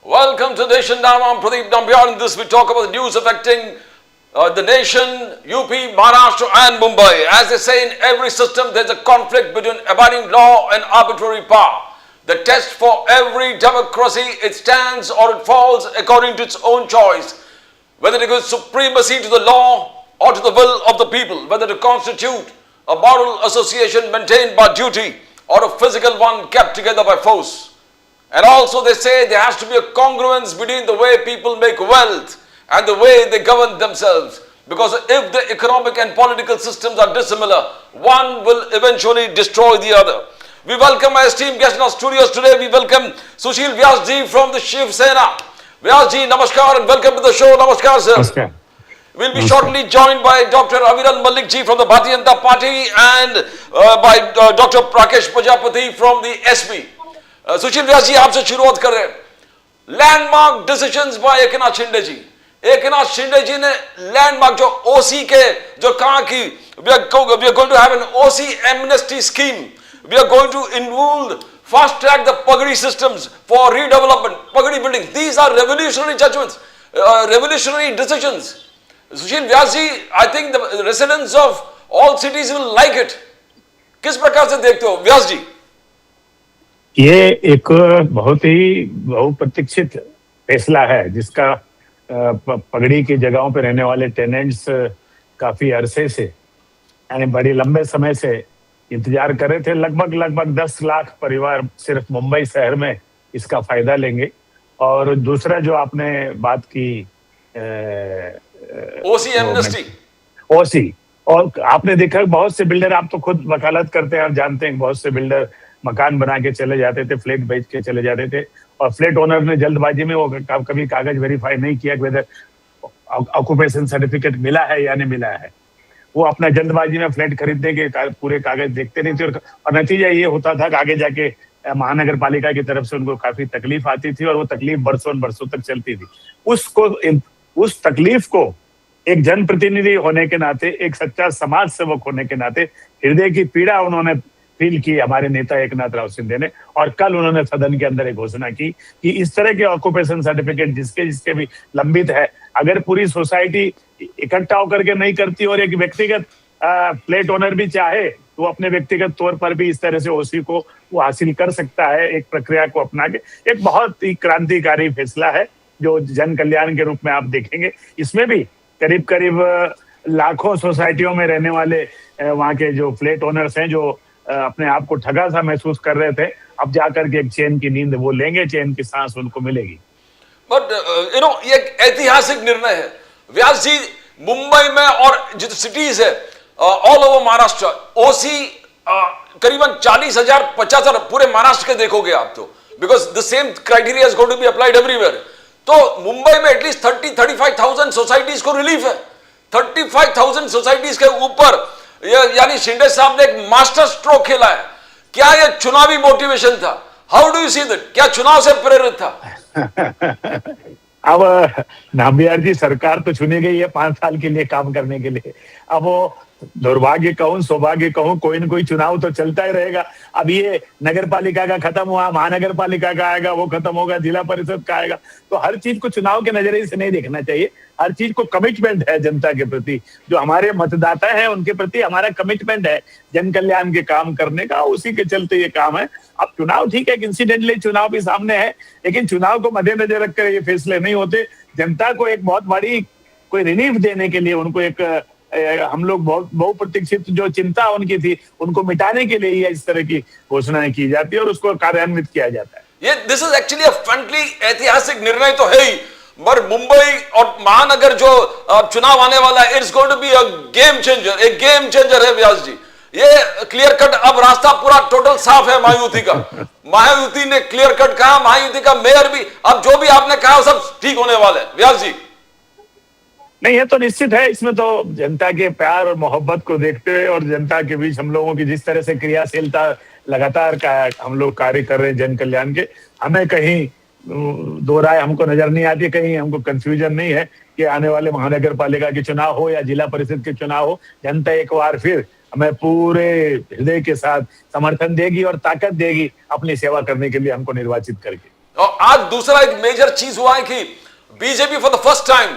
Welcome to Nation Now. I'm Pradeep Nambiar. In this, we talk about the news affecting the nation, UP, Maharashtra, and Mumbai. As they say, in every system, there's a conflict between abiding law and arbitrary power. The test for every democracy, it stands or it falls according to its own choice. Whether to give supremacy to the law or to the will of the people, whether to constitute a moral association maintained by duty or a physical one kept together by force. And also they say there has to be a congruence between the way people make wealth and the way they govern themselves. Because if the economic and political systems are dissimilar, one will eventually destroy the other. We welcome our esteemed guest in our studios today. We welcome Sushil Vyas ji from the Shiv Sena. Vyas ji, namaskar and welcome to the show. Namaskar, sir. Namaskar. We'll be shortly joined by Dr. Aviral Malik ji from the Bharatiya Janata Party and by Dr. Prakesh Prajapati from the SP. सुशील व्यास जी आपसे शुरुआत कर रहे हैं। Landmark decisions by Eknath Shinde ji. Eknath Shinde ji ने landmark जो ओसी के जो कहा कि we are going to have an OC amnesty scheme. We are going to involve fast track the Pagadi systems for redevelopment, Pagadi buildings. These are revolutionary judgments, revolutionary decisions. Sushil Vyas ji, I think the residents of all cities will like it. किस प्रकार से देखते हो व्यास जी? ये एक बहुत ही बहुप्रतीक्षित फैसला है जिसका पगड़ी की जगहों पर रहने वाले टेनेंट्स काफी अरसे से यानी बड़ी लंबे समय से इंतजार कर रहे थे। लगभग 10 लाख परिवार सिर्फ मुंबई शहर में इसका फायदा लेंगे। और दूसरा जो आपने बात की ओसी एमनेस्टी, ओसी, और आपने देखा बहुत से बिल्डर, आप तो खुद वकालत करते हैं और जानते हैं, बहुत से बिल्डर मकान बना के चले जाते थे, फ्लैट बेच के चले जाते थे और फ्लैट ओनर ने जल्दबाजी में वो कभी कागज वेरीफाई नहीं किया वेदर ऑक्यूपेशन सर्टिफिकेट मिला है या नहीं मिला है। वो अपना जल्दबाजी में फ्लैट खरीदने के पूरे कागज देखते नहीं थे और नतीजा ये होता था कि आगे जाके महानगर पालिका की तरफ से उनको काफी तकलीफ आती थी और वो तकलीफ बरसों तक चलती थी। उस तकलीफ को एक जनप्रतिनिधि होने के नाते, एक सच्चा समाज सेवक होने के नाते हृदय की पीड़ा उन्होंने फील की हमारे नेता एकनाथ राव शिंदे ने। और कल उन्होंने सदन के अंदर एक घोषणा की कि इस तरह के ऑक्यूपेशन सर्टिफिकेट जिसके भी लंबित है, अगर पूरी सोसाइटी इकट्ठा होकर के नहीं करती और एक व्यक्तिगत फ्लैट ओनर भी चाहे तो अपने व्यक्तिगत तौर पर भी इस तरह से ओसी को वो हासिल कर सकता है, एक प्रक्रिया को अपना के। एक बहुत ही क्रांतिकारी फैसला है जो जन कल्याण के रूप में आप देखेंगे। इसमें भी करीब लाखों सोसाइटियों में रहने वाले वहाँ के जो फ्लैट ओनर्स हैं, जो अपने आप को ठगा सा महसूस कर रहे थे, अब जाकर के एक चैन की नींद वो लेंगे, चैन की सांस उनको मिलेगी। बट ये एक ऐतिहासिक निर्णय है व्यास जी। मुंबई में और जो सिटीज है ऑल ओवर महाराष्ट्र, ओसी करीबन 40,000 50,000 पूरे महाराष्ट्र के देखोगे आप तो, because the same criteria is going to be applied everywhere. तो मुंबई में एटलीस्ट 35,000 सोसाइटीज को रिलीफ है। 35,000 सोसाइटीज के ऊपर यानी शिंदे साहब ने एक मास्टर स्ट्रोक खेला है। क्या यह चुनावी मोटिवेशन था? How do you see that? क्या चुनाव से प्रेरित था? अब नाम्बियार जी, सरकार तो चुनी गई है 5 साल के लिए काम करने के लिए। अब वो दुर्भाग्य कहूं सौभाग्य कहूं, कोई न कोई चुनाव तो चलता ही रहेगा। अब ये नगर पालिका का खत्म हुआ, महानगर पालिका का आएगा, वो खत्म होगा, जिला परिषद का आएगा। तो हर चीज को चुनाव के नजरिए से नहीं देखना चाहिए। हर चीज को कमिटमेंट है जनता के प्रति, जो हमारे मतदाता हैं उनके प्रति हमारा कमिटमेंट है जन कल्याण के काम करने का, उसी के चलते ये काम है। अब चुनाव ठीक है, इंसिडेंटली चुनाव भी सामने है, लेकिन चुनाव को मद्देनजर रखकर ये फैसले नहीं होते। जनता को एक बहुत बड़ी कोई रिलीफ देने के लिए, उनको एक हम लोग बहुत बहुप्रतीक्षित जो चिंता उनकी थी उनको मिटाने के लिए इस तरह की घोषणाएं की जाती है और उसको कार्यान्वित किया जाता है। ये this is actually a frontly ऐतिहासिक निर्णय तो है ही, मगर मुंबई और महानगर जो चुनाव आने वाला है, it's going to be a game changer. एक गेम चेंजर है व्यास जी। ये क्लियर कट, अब रास्ता पूरा टोटल साफ है महायुति का। महायुति ने क्लियर कट कहा, महायुति का मेयर भी, अब जो भी आपने कहा सब ठीक होने वाला है व्यास जी। नहीं, ये तो निश्चित है। इसमें तो जनता के प्यार और मोहब्बत को देखते हुए और जनता के बीच हम लोगों की जिस तरह से क्रियाशीलता लगातार हम लोग कार्य कर रहे हैं जन कल्याण के, हमें कहीं दो राय हमको नजर नहीं आती, कहीं हमको कंफ्यूजन नहीं है कि आने वाले महानगर पालिका के चुनाव हो या जिला परिषद के चुनाव हो, जनता एक बार फिर हमें पूरे हृदय के साथ समर्थन देगी और ताकत देगी अपनी सेवा करने के लिए हमको निर्वाचित करके। और आज दूसरा एक मेजर चीज हुआ है कि BJP for the first time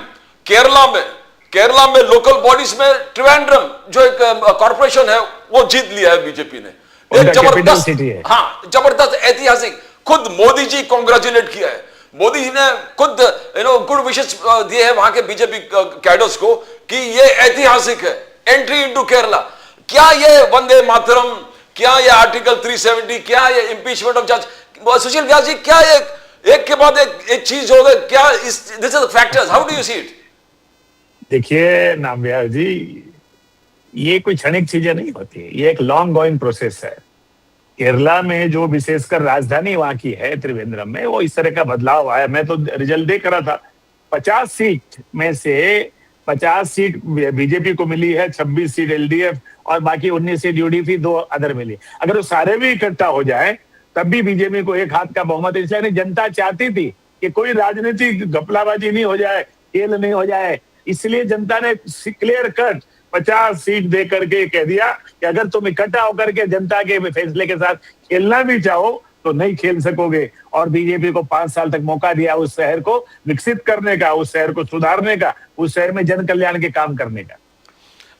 Kerala में लोकल बॉडीज में त्रिवेंद्रम जो एक कॉर्पोरेशन है वो जीत लिया है बीजेपी ने। एक उनका कैपिटल जबरदस्त, सिटी है। हाँ, जबरदस्त ऐतिहासिक, खुद मोदी जी कॉन्ग्रेचुलेट किया है। मोदी जी ने खुद गुड विशेस दिए हैं वहां के बीजेपी कैडर्स को कि ये ऐतिहासिक है एंट्री इनटू केरला। क्या ये वंदे मातरम, क्या ये आर्टिकल 370, क्या ये इंपीचमेंट ऑफ जज, सुशील व्यास जी, क्या ये एक के बाद एक चीज हो गई, क्या this is the factors, how do you see it? देखिए नाम व्यास जी, ये कोई क्षणिक चीजें नहीं होती, ये एक लॉन्ग गोइंग प्रोसेस है। केरला में जो विशेषकर राजधानी वहां की है त्रिवेंद्रम में, वो इस तरह का बदलाव आया। मैं तो रिजल्ट देख रहा था, 50 सीट में से 50 सीट बीजेपी को मिली है, 26 सीट एलडीएफ और बाकी 19 सीट यूडीपी, 2 अदर मिली। अगर वो सारे भी इकट्ठा हो जाए तब भी बीजेपी को एक हाथ का बहुमत, इसलिए जनता चाहती थी कि कोई राजनीतिक घपलाबाजी नहीं हो जाए, खेल नहीं हो जाए, इसलिए जनता ने क्लियर कट 50 सीट दे करके कह दिया कि अगर तुम इकट्ठा होकर के जनता के फैसले के साथ खेलना भी चाहो तो नहीं खेल सकोगे। और बीजेपी को 5 साल तक मौका दिया उस शहर को विकसित करने का, उस शहर को सुधारने का, उस शहर में जन कल्याण के काम करने का।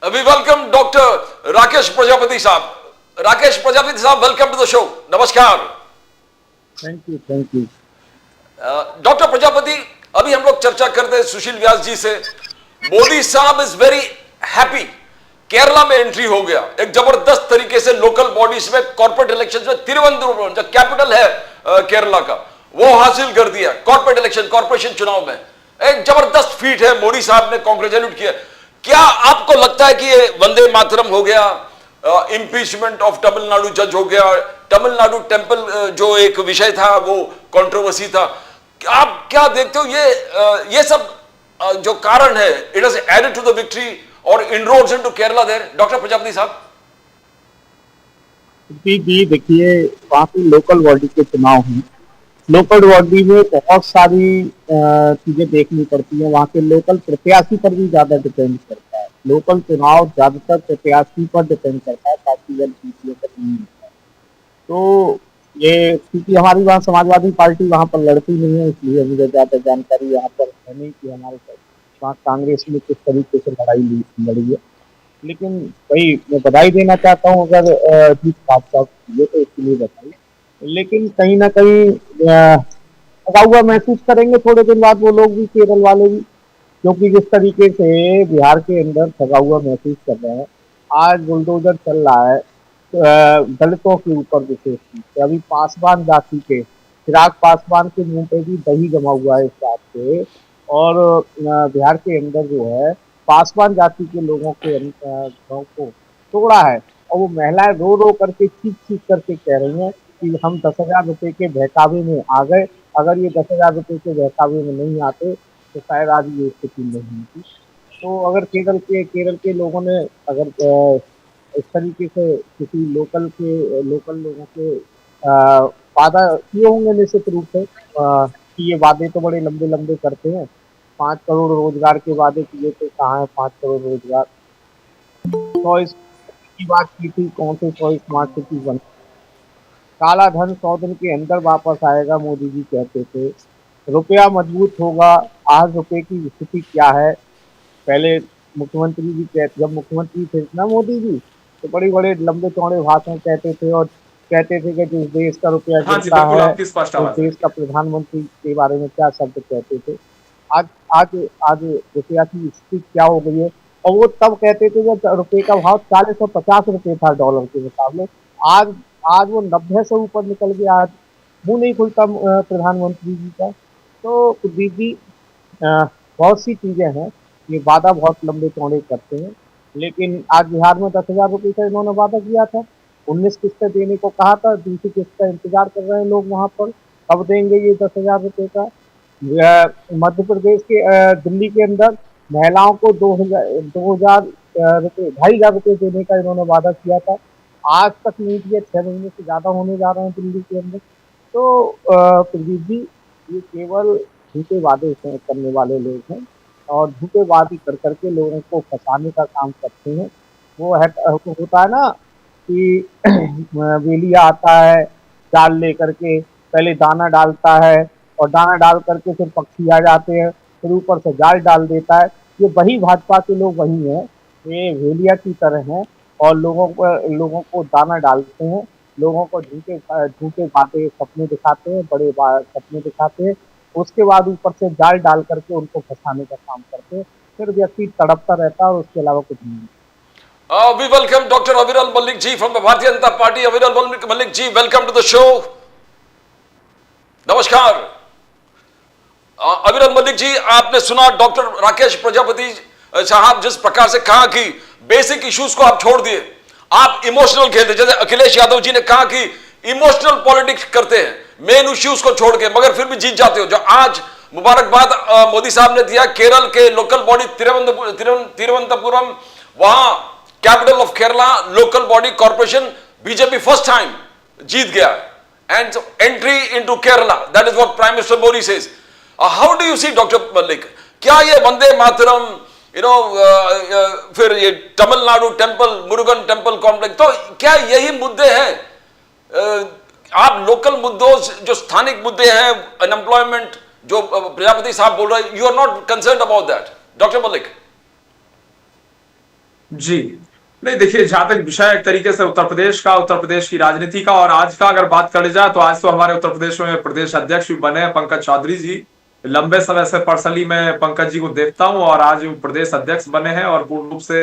अभी वेलकम डॉक्टर राकेश प्रजापति साहब। राकेश प्रजापति साहब, वेलकम टू द शो, नमस्कार। Thank you. डॉक्टर प्रजापति, अभी हम लोग चर्चा करते हैं सुशील व्यास जी से। मोदी साहब इज वेरी हैप्पी, केरला में एंट्री हो गया एक जबरदस्त तरीके से लोकल बॉडीज में, कॉर्पोरेट इलेक्शन में तिरुवनंतपुरम जो कैपिटल है केरला का, वो हासिल कर दिया। कॉर्पोरेट इलेक्शन, कॉर्पोरेशन चुनाव में एक जबरदस्त फीट है, मोदी साहब ने कांग्रेचुलेट किया। क्या आपको लगता है कि ये वंदे मातरम हो गया, इंपीचमेंट ऑफ तमिलनाडु जज हो गया, तमिलनाडु टेंपल जो एक विषय था वो कंट्रोवर्सी था, आप क्या देखते हो ये सब जो कारण है, it has added to the victory और inroads into Kerala there? Doctor Prajapati साहब जी, देखिए वहाँ पे लोकल बॉडी के चुनाव हैं। लोकल बॉडी में बहुत सारी चीजें देखनी पड़ती हैं। वहाँ के लोकल प्रत्याशी पर भी ज्यादा डिपेंड करता है। लोकल चुनाव ज्यादातर प्रत्याशी पर डिपेंड करता है, पार्टी जन सीटों पर नहीं होता है। तो ये क्योंकि हमारी वहाँ समाजवादी पार्टी वहाँ पर लड़ती नहीं है, इसलिए मुझे ज्यादा जानकारी यहाँ पर है नहीं कि हमारे वहाँ कांग्रेस में किस तरीके से लड़ाई लड़ी है। लेकिन वही मैं बधाई देना चाहता हूँ अगर जीत प्राप्त हुई तो इसके लिए बधाई। लेकिन कहीं ना कहीं थका हुआ महसूस करेंगे थोड़े दिन बाद वो लोग भी, केरल वाले भी, क्योंकि जिस तरीके से बिहार के अंदर थका हुआ महसूस कर रहे हैं। आज बुलडोजर चल रहा है दलितों के ऊपर विशेष रूप से। अभी पासवान जाति के, चिराग पासवान के मुंह पे भी दही जमा हुआ है इस बात से। और बिहार के अंदर जो है पासवान जाति के लोगों के गाँव को तोड़ा है, और वो महिलाएं रो रो करके चीख करके कह रही हैं कि हम 10,000 रुपये के बहकावे में आ गए, अगर ये 10,000 रुपये के बहकावे में नहीं आते तो शायद आज ये स्थिति नहीं होती। तो अगर केरल के लोगों ने अगर इस तरीके से किसी लोकल लोगों के वादा किए होंगे निश्चित रूप से, कि ये वादे तो बड़े लंबे लंबे करते हैं। 5 करोड़ रोजगार के वादे किए थे, कहाँ है 5 करोड़ रोजगार? 100 की बात की थी, कौन से 100 स्मार्ट सिटी बन? काला धन 100 दिन के अंदर वापस आएगा, मोदी जी कहते थे। रुपया मजबूत होगा। आज रुपये की स्थिति क्या है? पहले मुख्यमंत्री जी जब मुख्यमंत्री थे ना मोदी जी, तो बड़े बड़े लंबे चौड़े भाषण कहते थे और कहते थे कि जिस देश का रुपया गिरता है उस देश का प्रधानमंत्री के बारे में क्या शब्द कहते थे। आज आज आज रुपया की स्थिति क्या हो गई है? और वो तब कहते थे जब रुपये का भाव 40 और 50 रुपये था डॉलर के मुकाबले। आज वो 90 से ऊपर निकल गया। आज मुंह नहीं खुलता प्रधानमंत्री जी का। तो कुलदीप जी, बहुत सी चीजें हैं, ये वादा बहुत लंबे चौड़े करते हैं। लेकिन आज बिहार में 10,000 रुपये का इन्होंने वादा किया था, 19 किस्तें देने को कहा था, दूसरी किस्त का इंतजार कर रहे हैं लोग वहाँ पर, कब देंगे ये 10,000 रुपये का। मध्य प्रदेश के दिल्ली के अंदर महिलाओं को 2,000 रुपये, 2,500 रुपये देने का इन्होंने वादा किया था। आज तक नहीं दिया, 6 महीने से ज्यादा होने जा रहे हैं दिल्ली के अंदर। तो कुलदीप जी, ये केवल झूठे वादे करने वाले लोग हैं और झूठे वादे कर करके लोगों को फंसाने का काम करते हैं। वो है, होता है ना कि वेलिया आता है जाल लेकर के, पहले दाना डालता है और दाना डाल करके फिर पक्षी आ जाते हैं, फिर ऊपर से जाल डाल देता है। ये वही भाजपा के लोग वही हैं, ये वेलिया की तरह हैं और लोगों को दाना डालते हैं, लोगों को झूठे झूठे बातें सपने दिखाते हैं, सपने दिखाते हैं, उसके बाद ऊपर से जाल डाल करके उनको फंसाने का काम करते हैं, फिर व्यक्ति तड़पता रहता है और उसके अलावा कुछ नहीं। We welcome Dr. Aviral Malik ji from the Bharatiya Janata Party. Aviral Malik ji, welcome to the show. नमस्कार। अविरल मलिक जी, आपने सुना डॉक्टर राकेश प्रजापति साहब जिस प्रकार से कहा कि बेसिक इश्यूज को आप छोड़ दिए, आप इमोशनल खेलते, जैसे अखिलेश यादव जी ने कहा कि इमोशनल पॉलिटिक्स करते हैं मेन इश्यूज को छोड़ के, मगर फिर भी जीत जाते हो। जो आज मुबारकबाद मोदी साहब ने दिया केरल के लोकल बॉडी तिरुवनंतपुरम, वहां capital of Kerala local body corporation BJP first time जीत गया and entry into Kerala, that is what Prime Minister Modi says. How do you see Dr. Malik? क्या ये वंदे मातरम, फिर ये Tamil Nadu temple, Murugan temple complex, तो क्या यही मुद्दे हैं? आप लोकल मुद्दों, जो स्थानिक मुद्दे हैं, अनएम्प्लॉयमेंट, जो प्रजापति साहब बोल रहे हैं, you are not concerned about that, doctor Malik? जी नहीं, देखिए, जहां तक विषय एक तरीके से उत्तर प्रदेश की राजनीति का और आज का अगर बात कर जाए, तो आज तो हमारे उत्तर प्रदेश में प्रदेश अध्यक्ष भी बने हैं पंकज चौधरी जी। लंबे समय से पर्सनली मैं पंकज जी को देखता हूं और आज प्रदेश अध्यक्ष बने हैं और पूर्ण रूप से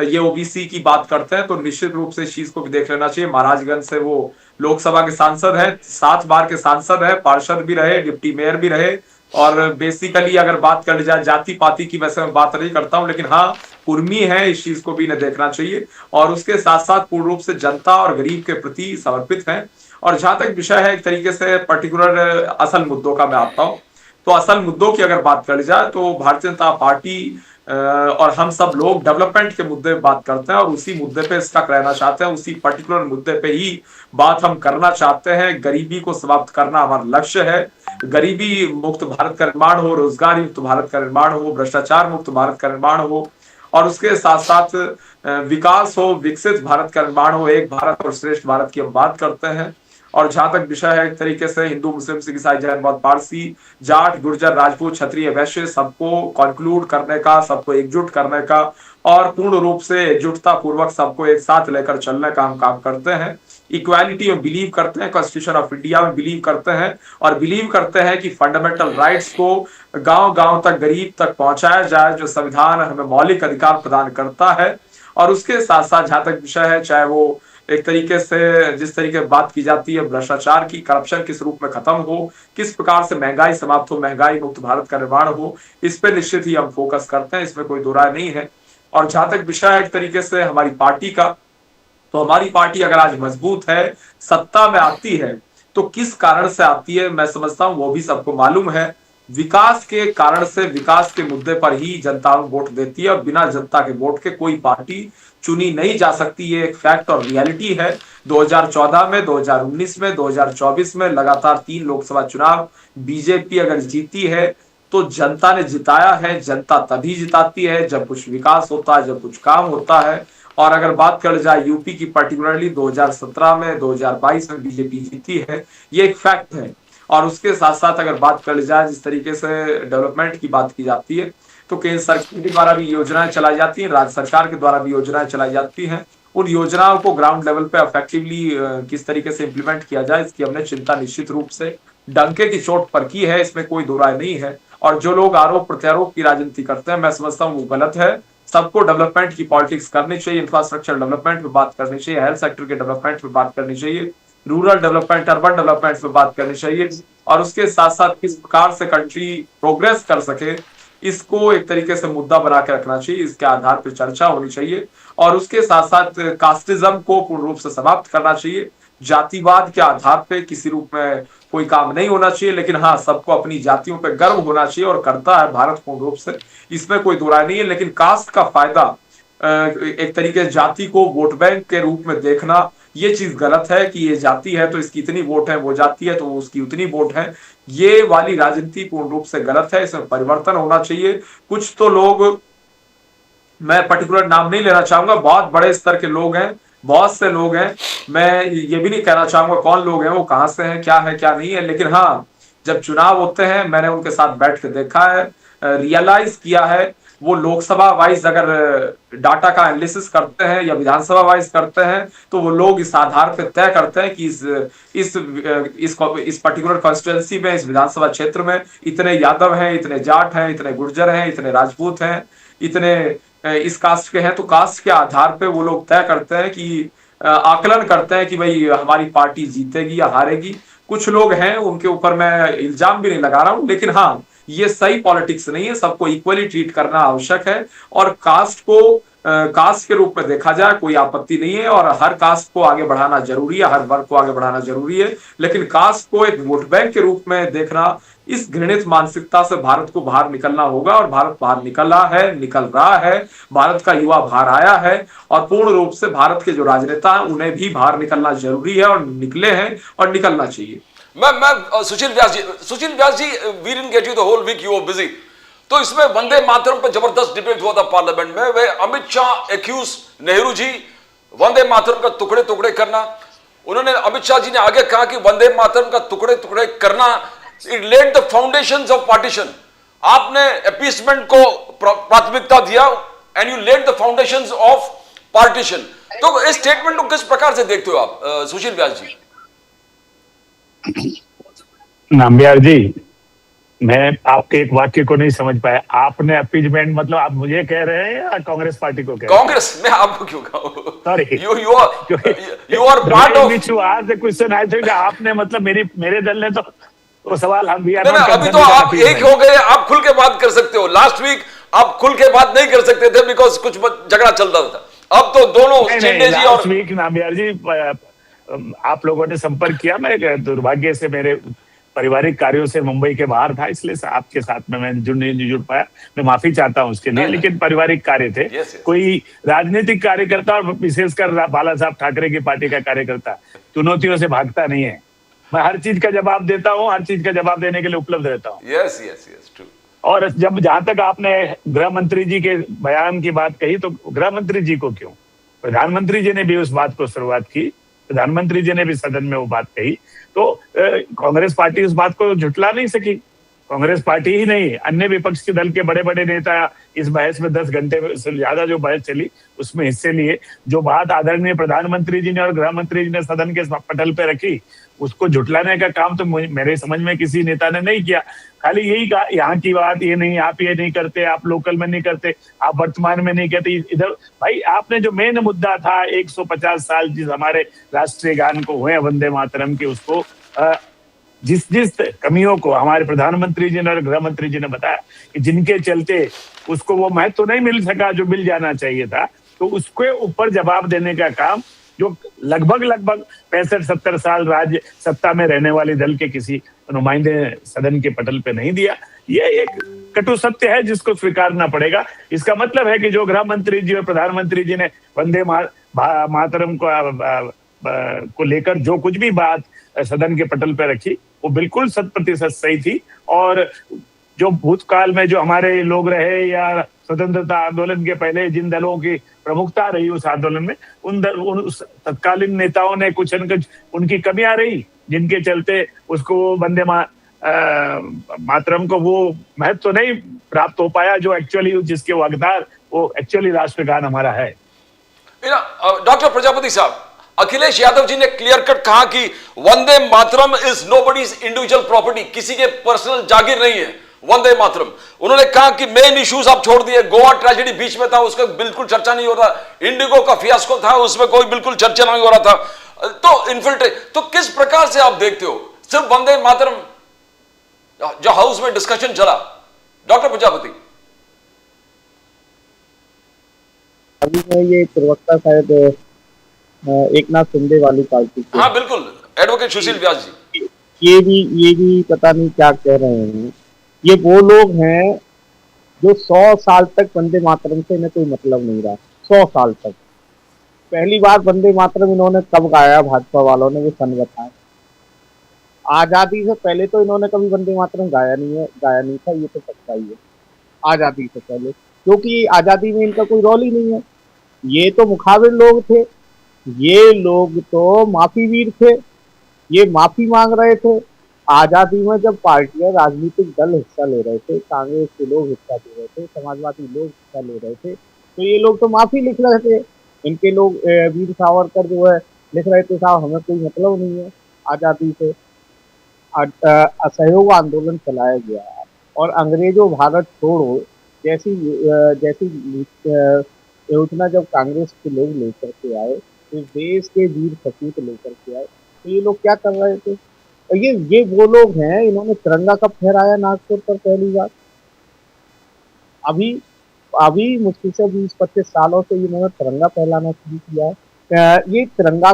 ये ओबीसी की बात करते हैं, तो निश्चित रूप से इस चीज को भी देख लेना चाहिए। महाराजगंज से वो लोकसभा के सांसद हैं, 7 बार के सांसद हैं, पार्षद भी रहे, डिप्टी मेयर भी रहे। और बेसिकली अगर बात कर जाए जाति पाति की, वैसे मैं बात नहीं करता हूं, लेकिन हाँ कुर्मी है, इस चीज को भी इन्हें देखना चाहिए और उसके साथ साथ पूर्ण रूप से जनता और गरीब के प्रति समर्पित हैं। और जहां तक विषय है एक तरीके से पर्टिकुलर असल मुद्दों का मैं आता हूं, तो असल मुद्दों की अगर बात कर जाए तो भारतीय जनता पार्टी और हम सब लोग डेवलपमेंट के मुद्दे पे बात करते हैं और उसी मुद्दे पे स्टक रहना चाहते हैं, उसी पर्टिकुलर मुद्दे पे ही बात हम करना चाहते हैं। गरीबी को समाप्त करना हमारा लक्ष्य है। गरीबी मुक्त भारत का निर्माण हो, रोजगार मुक्त भारत का निर्माण हो, भ्रष्टाचार मुक्त भारत का निर्माण हो और उसके साथ साथ विकास हो, विकसित भारत का निर्माण हो, एक भारत और श्रेष्ठ भारत की हम बात करते हैं। और जहां तक विषय है एक तरीके से हिंदू, मुस्लिम, सिख, ईसाई, जैन, बौद्ध, पारसी, जाट, गुर्जर, राजपूत, क्षत्रिय, वैश्य, सबको कंक्लूड करने का, सबको एकजुट करने का और पूर्ण रूप से एकजुटता पूर्वक सबको एक साथ लेकर चलने का हम काम करते हैं। इक्वालिटी में बिलीव करते हैं, कॉन्स्टिट्यूशन ऑफ इंडिया में बिलीव करते हैं और बिलीव करते हैं कि फंडामेंटल राइट्स को गांव गांव तक, गरीब तक पहुंचाया जाए, जो संविधान हमें मौलिक अधिकार प्रदान करता है। और उसके साथ साथ जहां तक विषय है, चाहे वो एक तरीके से जिस तरीके बात की जाती है भ्रष्टाचार की, करप्शन किस रूप में खत्म हो, किस प्रकार से महंगाई समाप्त हो, महंगाई मुक्त भारत का निर्माण हो, इस पे निश्चित ही हम फोकस करते हैं, इसमें कोई दो राय नहीं है। और जहां तक विषय है एक तरीके से हमारी पार्टी का, तो हमारी पार्टी अगर आज मजबूत है, सत्ता में आती है, तो किस कारण से आती है मैं समझता हूं वो भी सबको मालूम है। विकास के कारण से, विकास के मुद्दे पर ही जनता वोट देती है और बिना जनता के वोट के कोई पार्टी चुनी नहीं जा सकती। ये एक फैक्ट और रियलिटी है। 2014 में, 2019 में, 2024 में लगातार 3 लोकसभा चुनाव बीजेपी अगर जीती है तो जनता ने जिताया है। जनता तभी जिताती है जब कुछ विकास होता है, जब कुछ काम होता है। और अगर बात कर जाए यूपी की पर्टिकुलरली, 2017 में, 2022 में बीजेपी जीती है, ये एक फैक्ट है। और उसके साथ साथ अगर बात कर जाए जिस तरीके से डेवलपमेंट की बात की जाती है, तो केंद्र सरकार के द्वारा भी योजनाएं चलाई जाती हैं, राज्य सरकार के द्वारा भी योजनाएं चलाई जाती हैं। उन योजनाओं को ग्राउंड लेवल पे इफेक्टिवली किस तरीके से इंप्लीमेंट किया जाए, इसकी हमने चिंता निश्चित रूप से डंके की चोट पर की है, इसमें कोई दो राय नहीं है। और जो लोग आरोप प्रत्यारोप की राजनीति करते हैं, मैं समझता हूँ वो गलत है। सबको डेवलपमेंट की पॉलिटिक्स करनी चाहिए, इंफ्रास्ट्रक्चर डेवलपमेंट पे बात करनी चाहिए, हेल्थ सेक्टर के डेवलपमेंट पे बात करनी चाहिए, रूरल डेवलपमेंट, अर्बन डेवलपमेंट पे बात करनी चाहिए। और उसके साथ साथ किस प्रकार से कंट्री प्रोग्रेस कर सके, इसको एक तरीके से मुद्दा बना के रखना चाहिए, इसके आधार पर चर्चा होनी चाहिए। और उसके साथ साथ कास्टिज्म को पूर्ण रूप से समाप्त करना चाहिए। जातिवाद के आधार पे किसी रूप में कोई काम नहीं होना चाहिए, लेकिन हाँ, सबको अपनी जातियों पे गर्व होना चाहिए और करता है भारत पूर्ण रूप से, इसमें कोई दो राय नहीं है। लेकिन कास्ट का फायदा, एक तरीके से जाति को वोट बैंक के रूप में देखना, ये चीज गलत है कि ये जाति है तो इसकी इतनी वोट है, वो जाति है तो उसकी उतनी वोट है। ये वाली राजनीति पूर्ण रूप से गलत है, इसमें परिवर्तन होना चाहिए। कुछ तो लोग मैं पर्टिकुलर नाम नहीं लेना चाहूंगा, बहुत बड़े स्तर के लोग हैं, बहुत से लोग हैं। मैं ये भी नहीं कहना चाहूंगा कौन लोग हैं, वो कहां से हैं, क्या नहीं है, लेकिन हाँ, जब चुनाव होते हैं मैंने उनके साथ बैठ के देखा है, रियलाइज किया है। वो लोकसभा वाइज अगर डाटा का एनालिसिस करते हैं या विधानसभा वाइज करते हैं, तो वो लोग इस आधार पे तय करते हैं कि इस पर्टिकुलर कॉन्स्टिट्यूंसी में, इस विधानसभा क्षेत्र में इतने यादव हैं, इतने जाट हैं, इतने गुर्जर हैं, इतने राजपूत हैं, इतने इस कास्ट के हैं। तो कास्ट के आधार पे वो लोग तय करते हैं कि आकलन करते हैं कि भाई हमारी पार्टी जीतेगी या हारेगी। कुछ लोग हैं, उनके ऊपर मैं इल्जाम भी नहीं लगा रहा हूं, लेकिन हाँ, ये सही पॉलिटिक्स नहीं है। सबको इक्वली ट्रीट करना आवश्यक है, और कास्ट को कास्ट के रूप में देखा जाए कोई आपत्ति नहीं है, और हर कास्ट को आगे बढ़ाना जरूरी है, हर वर्ग को आगे बढ़ाना जरूरी है। लेकिन कास्ट को एक वोट बैंक के रूप में देखना, इस घृणित मानसिकता से भारत को बाहर निकलना होगा, और भारत बाहर निकला है, निकल रहा है। भारत का युवा बाहर आया है, और पूर्ण रूप से भारत के जो राजनेता हैं उन्हें भी बाहर निकलना जरूरी है, और निकले हैं और निकलना चाहिए। मैं Sushil Vyas ji, we didn't get you the whole week, you were busy. तो इसमें वंदे मातरम पर जबरदस्त डिबेट हुआ था पार्लियामेंट में। वे अमित शाह एक्यूज नेहरू जी वंदे मातरम का टुकड़े टुकड़े करना। उन्होंने, अमित शाह जी ने आगे कहा कि वंदे मातरम का टुकड़े टुकड़े करना it led the foundations of partition. आपने अपीसमेंट को प्राथमिकता दिया and you led the foundations of partition. तो इस स्टेटमेंट को किस प्रकार से देखते हो आप सुशील व्यास जी? नाम्बियार जी, मैं आपके एक वाक्य को नहीं समझ पाया। आपने अपीजमेंट मतलब आप मुझे कह रहे हैं या कांग्रेस पार्टी को कह रहे हैं? कांग्रेस, मैं आपको क्यों कहूं? Sorry, you are part of. Question I think आपने मतलब मेरे दल ने तो सवाल हम भी अभी तो आप एक हो गए, आप खुल के बात कर सकते हो। लास्ट वीक आप खुल के बात नहीं कर सकते थे बिकॉज कुछ झगड़ा चल रहा था। अब तो दोनों शिंदे जी और वीक नाम्बियार जी आप लोगों ने संपर्क किया। मैं दुर्भाग्य से मेरे पारिवारिक कार्यों से मुंबई के बाहर था, इसलिए आपके साथ में मैं नहीं जुड़ पाया। मैं माफी चाहता हूं उसके लिए, लेकिन पारिवारिक कार्य थे। कोई राजनीतिक कार्यकर्ता और विशेषकर बाला साहब ठाकरे की पार्टी का कार्यकर्ता चुनौतियों से भागता नहीं है। मैं हर चीज का जवाब देता हूँ, हर चीज का जवाब देने के लिए उपलब्ध रहता हूँ। Yes yes yes, true. और जहां तक आपने गृह मंत्री जी के बयान की बात कही, तो गृह मंत्री जी को क्यों, प्रधानमंत्री जी ने भी उस बात को शुरुआत की, प्रधानमंत्री जी ने भी सदन में वो बात कही। तो कांग्रेस पार्टी उस बात को झुटला नहीं सकी। कांग्रेस पार्टी ही नहीं, अन्य विपक्ष के दल के बड़े बड़े नेता इस बहस में 10 घंटे से ज्यादा जो बहस चली उसमें हिस्से लिए। जो बात आदरणीय प्रधानमंत्री जी ने और गृह मंत्री जी ने सदन के पटल पे रखी, उसको झुटलाने का काम तो मेरे समझ में किसी नेता ने नहीं किया। खाली यही कहा, यहाँ की बात ये नहीं, आप ये नहीं करते, आप लोकल में नहीं करते, आप वर्तमान में नहीं कहते। इधर भाई आपने जो मेन मुद्दा था 150 साल जिस हमारे राष्ट्रीय गान को हुए वंदे मातरम के, उसको जिस कमियों को हमारे प्रधानमंत्री जी ने और गृह मंत्री जी ने बताया कि जिनके चलते उसको वो महत्व नहीं मिल सका जो मिल जाना चाहिए था, तो उसके ऊपर जवाब देने का काम जो लगभग 65-70 साल राज्य सत्ता में रहने वाली दल के किसी नुमाइंदे सदन के पटल पे नहीं दिया। ये एक कटु सत्य है जिसको स्वीकारना पड़ेगा। इसका मतलब है कि जो गृह मंत्री जी और प्रधानमंत्री जी ने वंदे मातरम को लेकर जो कुछ भी बात सदन के पटल पे रखी, वो बिल्कुल 100% सही थी। और जो भूतकाल में जो हमारे लोग रहे या स्वतंत्रता आंदोलन के पहले जिन दलों की प्रमुखता रही उस आंदोलन में, उन तत्कालीन नेताओं ने कुछ न कुछ उनकी कमियां रही, जिनके चलते उसको वंदे मातरम को वो महत्व नहीं प्राप्त हो पाया जो एक्चुअली जिसके वो हकदार वो एक्चुअली राष्ट्रगान हमारा है। डॉक्टर प्रजापति साहब, अखिलेश यादव जी ने क्लियर कट कहा कि Vande Mataram is nobody's individual property, किसी के पर्सनल जागीर नहीं है वंदे मातरम। उन्होंने कहा कि मेन इश्यूज आप छोड़ दिए, गोवा ट्रेजेडी बीच में था, उसका बिल्कुल चर्चा नहीं हो रहा, इंडिगो का फियास्को था, उसमें कोई बिल्कुल चर्चा नहीं हो रहा था। तो इन्फिल्ट्रेट, तो किस प्रकार से आप देखते हो सिर्फ वंदे मातरम जो हाउस में डिस्कशन चला? डॉक्टर प्रजापति। अभी मैं ये प्रवक्ता शायद एक नाथ शिंदे वाली पार्टी, हाँ बिल्कुल, एडवोकेट सुशील व्यास जी, ये भी पता नहीं क्या कह रहे हैं। ये वो लोग हैं जो 100 साल तक वंदे मातरम से इन्हें कोई मतलब नहीं रहा। 100 साल तक पहली बार वंदे मातरम इन्होंने कब गाया, भाजपा वालों ने, वो सन बताया। आजादी से पहले तो इन्होंने कभी वंदे मातरम गाया नहीं था, ये तो सच्चाई है। आजादी से पहले क्योंकि आजादी में इनका कोई रोल ही नहीं है। ये तो मुखाबिर लोग थे, ये लोग तो माफी वीर थे, ये माफी मांग रहे थे। आजादी में जब पार्टियां राजनीतिक दल हिस्सा ले रहे थे, कांग्रेस के लोग हिस्सा ले रहे थे, समाजवादी लोग हिस्सा ले रहे थे, तो ये लोग तो माफी लिख रहे थे। इनके लोग वीर सावरकर जो है लिख रहे थे, साहब हमें कोई मतलब नहीं है आजादी से। असहयोग आंदोलन चलाया गया और अंग्रेजों भारत छोड़ो जैसी जैसी योजना जब कांग्रेस के लोग लेकर के आए, तो देश के वीर सपूत लेकर के आए, तो ये लोग क्या कर रहे थे? और ये वो लोग हैं, इन्होंने तिरंगा कब फहराया नागपुर पर पहली बार? अभी अभी मुश्किल से 20-25 सालों से इन्होंने तिरंगा फहराना शुरू किया है। ये तिरंगा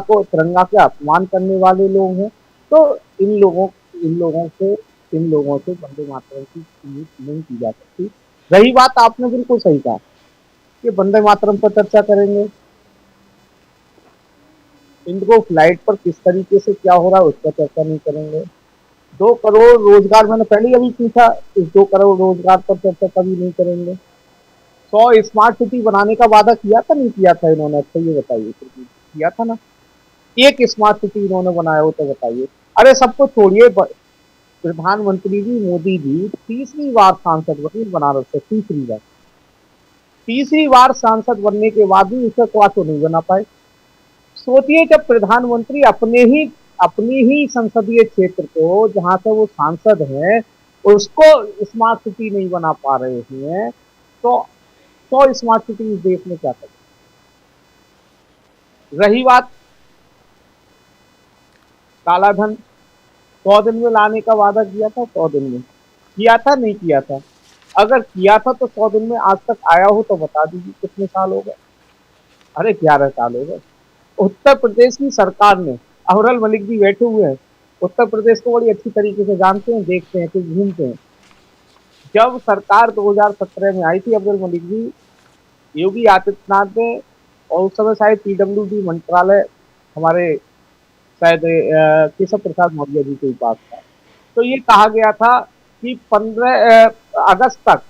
के अपमान करने वाले लोग हैं। तो इन लोगों से वंदे मातरम की उम्मीद नहीं की जा सकती। रही बात, आपने बिल्कुल सही कहा कि वंदे मातरम पर चर्चा करेंगे, इनको फ्लाइट पर किस तरीके से क्या हो रहा है उस पर चर्चा नहीं करेंगे। 2 करोड़ रोजगार, मैंने पहले ही अभी पूछा, इस 2 करोड़ रोजगार पर चर्चा कभी नहीं करेंगे। 100 स्मार्ट सिटी बनाने का वादा किया था नहीं किया था इन्होंने? अच्छा ये बताइए, किया था ना? एक स्मार्ट सिटी इन्होंने बनाया हो तो बताइए। अरे सबको छोड़िए, प्रधानमंत्री जी मोदी जी तीसरी बार सांसद बने बनारस से, तीसरी बार सांसद बनने के बाद भी उसे क्वाचो नहीं बना पाए। सोचिए, जब प्रधानमंत्री अपने ही संसदीय क्षेत्र को, जहां से वो सांसद हैं, उसको स्मार्ट सिटी नहीं बना पा रहे हैं, तो 100 स्मार्ट सिटी इस देश में क्या करें? रही बात काला धन, 100 दिन में लाने का वादा किया था, 100 दिन में किया था नहीं किया था? अगर किया था तो 100 दिन में आज तक आया हो तो बता दीजिए कितने साल हो गए? अरे 11 साल हो गए। उत्तर प्रदेश की सरकार ने, अहरल मलिक जी बैठे हुए हैं, उत्तर प्रदेश को बड़ी अच्छी तरीके से जानते हैं, देखते हैं, कुछ घूमते हैं। जब सरकार 2017 में आई थी, अब्दुल मलिक जी, योगी आदित्यनाथ ने, और उस समय शायद पीडब्ल्यूडी मंत्रालय हमारे शायद केशव प्रसाद मौर्य जी के पास था, तो ये कहा गया था कि 15 अगस्त तक,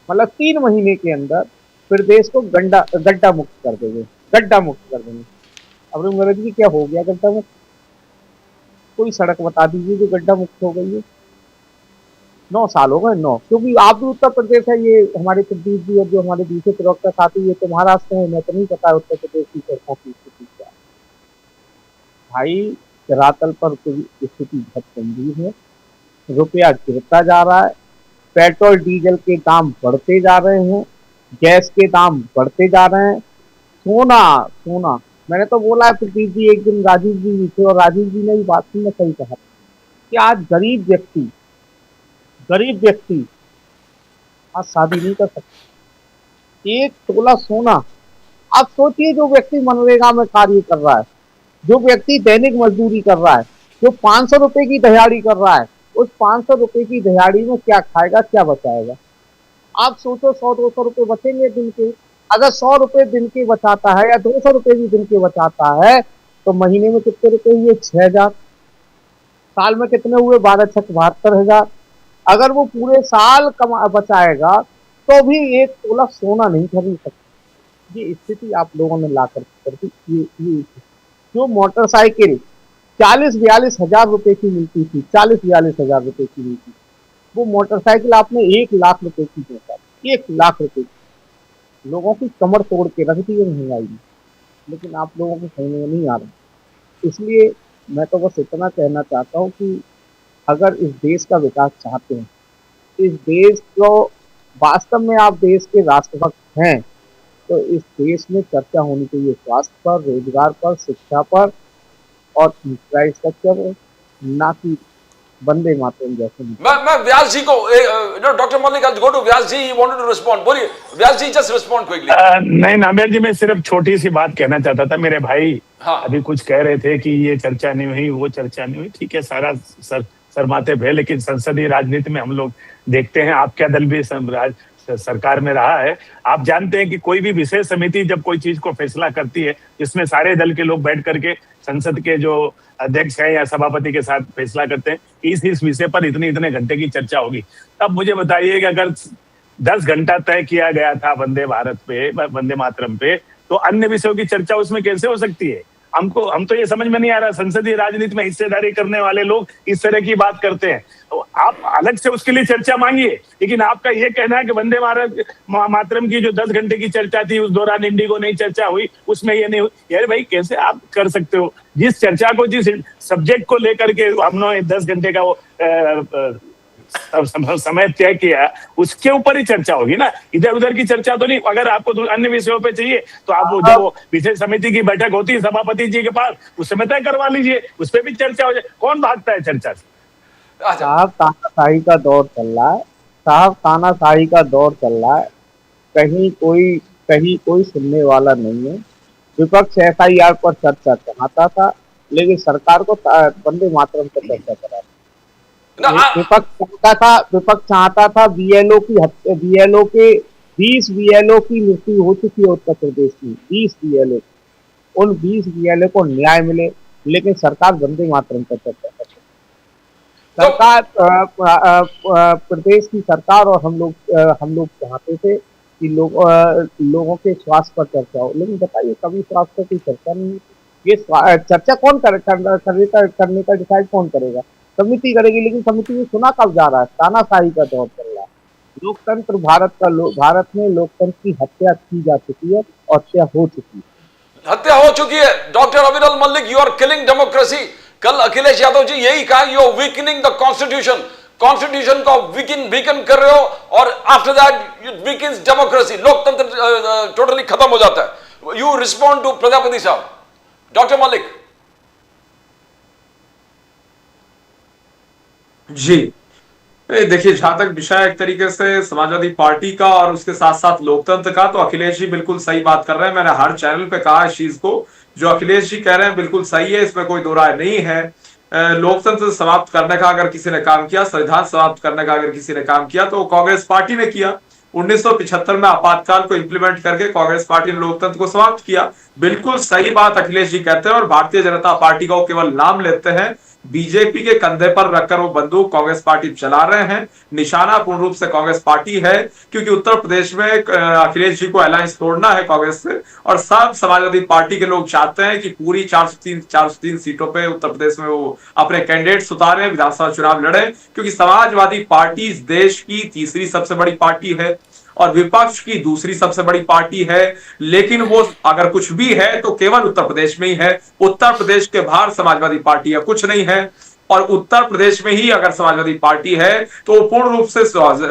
मतलब 3 महीने के अंदर प्रदेश को गड्ढा मुक्त कर देंगे। अब्दुल मलिक जी, क्या हो गया गड्ढा मुक्त? कोई सड़क बता दीजिए जो गड्ढा मुक्त हो गई है। 9 साल हो गए, 9, क्योंकि आप भी उत्तर प्रदेश है, ये हमारे प्रदीप जी और जो हमारे दूसरे प्रवक्ता साथी, ये तो महाराष्ट्र है, मैं तो नहीं पता उत्तर प्रदेश की सड़कों की स्थिति क्या है। भाई, धरातल पर स्थिति बहुत गंभीर है, रुपया गिरता जा रहा है, पेट्रोल डीजल के दाम बढ़ते जा रहे हैं, गैस के दाम बढ़ते जा रहे हैं, सोना, मैंने तो बोला है प्रदीप जी, एक दिन राजीव जी भी थे और राजीव जी ने भी बात में सही कहा कि आज गरीब व्यक्ति आज शादी नहीं कर सकता। 1 तोला सोना, आप सोचिए, जो व्यक्ति मनरेगा में कार्य कर रहा है, जो व्यक्ति दैनिक मजदूरी कर रहा है, जो 500 रुपए की दिहाड़ी कर रहा है, उस 500 रुपए की दिहाड़ी में क्या खाएगा, क्या बचाएगा? आप सोचो, 100-200 रुपए बचेंगे दिन के। अगर 100 रुपए दिन के बचाता है या 200 रुपए भी दिन के बचाता है, तो महीने में कितने रुपए हुए? 6000। साल में कितने हुए? 12-72,000। अगर वो पूरे साल बचाएगा तो भी 1 तोला सोना नहीं खरीद सकता। ये स्थिति आप लोगों ने ला कर दी। ये जो मोटरसाइकिल 40-42 हजार रुपए की मिलती थी, 40-42 हजार रुपए की मिलती, वो मोटरसाइकिल आपने 1 लाख रुपए की बेचा, 1 लाख रुपए की। लोगों की कमर तोड़ के रख दी है महंगाई में, लेकिन आप लोगों को समझ में नहीं आ रहा। इसलिए मैं तो बस इतना कहना चाहता हूँ कि अगर इस देश का विकास चाहते हैं, इस देश को वास्तव में आप देश के राष्ट्रभक्त हैं, तो इस देश में चर्चा होनी चाहिए स्वास्थ्य पर, रोजगार पर, शिक्षा पर और इंफ्रास्ट्रक्चर पर, ना कि वंदे मातरम जैसे। मैं व्यास जी को, doctor Malik, I'll go to Vyas ji, he wanted to respond. बोलिए व्यास जी, just respond quickly. नहीं नामियार जी, मैं सिर्फ छोटी सी बात कहना चाहता था। मेरे भाई अभी कुछ कह रहे थे कि ये चर्चा नहीं हुई, वो चर्चा नहीं हुई। ठीक है, सारा सरमाते भे, लेकिन संसदीय राजनीति में हम लोग देखते हैं, आपका दल भी सरकार में रहा है। आप जानते हैं कि कोई भी विशेष समिति जब कोई चीज को फैसला करती है, जिसमें सारे दल के लोग बैठ करके संसद के जो अध्यक्ष हैं या सभापति के साथ फैसला करते हैं कि इस विषय पर इतने घंटे की चर्चा होगी, तब मुझे बताइए कि अगर 10 घंटा तय किया गया था वंदे भारत पे, वंदे मातरम पे, तो अन्य विषयों की चर्चा उसमें कैसे हो सकती है? हम तो ये समझ में नहीं आ रहा, संसदीय राजनीति में हिस्सेदारी करने वाले लोग इस तरह की बात करते हैं, तो आप अलग से उसके लिए चर्चा मांगिए। लेकिन आपका ये कहना है कि वंदे भारत मातरम की जो 10 घंटे की चर्चा थी, उस दौरान इंडिगो नहीं चर्चा हुई, उसमें ये नहीं हुई, यार भाई कैसे आप कर सकते हो? जिस चर्चा को, जिस सब्जेक्ट को लेकर के हमने 10 घंटे का वो समय तय किया, उसके ऊपर ही चर्चा होगी ना, इधर उधर की चर्चा तो नहीं। अगर आपको तो अन्य विषयों पे चाहिए तो आप वो जो विशेष समिति की बैठक होती है सभापति जी के पास, उस समय तय करवा लीजिए, उस पर भी चर्चा हो जाए। कौन भागता है चर्चा से? साहब तानाशाही का दौर चल रहा है, साहब तानाशाही का दौर चल रहा है, कहीं कोई सुनने वाला नहीं है। विपक्ष एफआईआर पर चर्चा चाहता था, लेकिन सरकार को वंदे मातरम पर चर्चा करा। विपक्ष चाहता था बीएलओ के 20 बीएलओ की मृत्यु हो चुकी है उत्तर प्रदेश में, 20 बीएलओ, उन 20 बीएलओ को न्याय मिले, लेकिन सरकार वंदे मातरम पर चर्चा कर। सरकार प्रदेश की सरकार और हम लोग चाहते थे कि लोगों के स्वास्थ्य पर चर्चा हो, लेकिन बताइए कभी स्वास्थ्य की चर्चा नहीं। ये चर्चा कौन करने का डिसाइड कौन करेगा? समिति करेगी, लेकिन समिति में सुना कब जा रहा है? तानाशाही का दौर चल रहा है। लोकतंत्र भारत में लोकतंत्र की हत्या की जा चुकी है और हत्या हो चुकी है। Doctor Aviral Malik, you are killing democracy. कल अखिलेश यादव जी यही कहा, you are weakening the constitution को वीकन कर रहे हो, और after that you weakens democracy, लोकतंत्र टोटली खत्म हो जाता है। यू रिस्पॉन्ड टू प्रजापति साहब, डॉक्टर मलिक। जी देखिए, जहां तक विषय एक तरीके से समाजवादी पार्टी का और उसके साथ साथ लोकतंत्र का, तो अखिलेश जी बिल्कुल सही बात कर रहे हैं। मैंने हर चैनल पे कहा इस चीज को, जो अखिलेश जी कह रहे हैं बिल्कुल सही है, इसमें कोई दो राय नहीं है। लोकतंत्र समाप्त करने का अगर किसी ने काम किया, संविधान समाप्त करने का अगर किसी ने काम किया, तो कांग्रेस पार्टी ने किया। 1975 में आपातकाल को इंप्लीमेंट करके कांग्रेस पार्टी ने लोकतंत्र को समाप्त किया। बिल्कुल सही बात अखिलेश जी कहते हैं, और भारतीय जनता पार्टी का वो केवल नाम लेते हैं। बीजेपी के कंधे पर रखकर वो बंदूक कांग्रेस पार्टी चला रहे हैं। निशाना पूर्ण रूप से कांग्रेस पार्टी है, क्योंकि उत्तर प्रदेश में अखिलेश जी को अलायंस तोड़ना है कांग्रेस से, और सब समाजवादी पार्टी के लोग चाहते हैं कि पूरी 403 सीटों पे उत्तर प्रदेश में वो अपने कैंडिडेट्स उतारे, विधानसभा चुनाव लड़े, क्योंकि समाजवादी पार्टी इस देश की तीसरी सबसे बड़ी पार्टी है और विपक्ष की दूसरी सबसे बड़ी पार्टी है। लेकिन वो अगर कुछ भी है तो केवल उत्तर प्रदेश में ही है। उत्तर प्रदेश के बाहर समाजवादी पार्टी है कुछ नहीं है, और उत्तर प्रदेश में ही अगर समाजवादी पार्टी है तो पूर्ण रूप से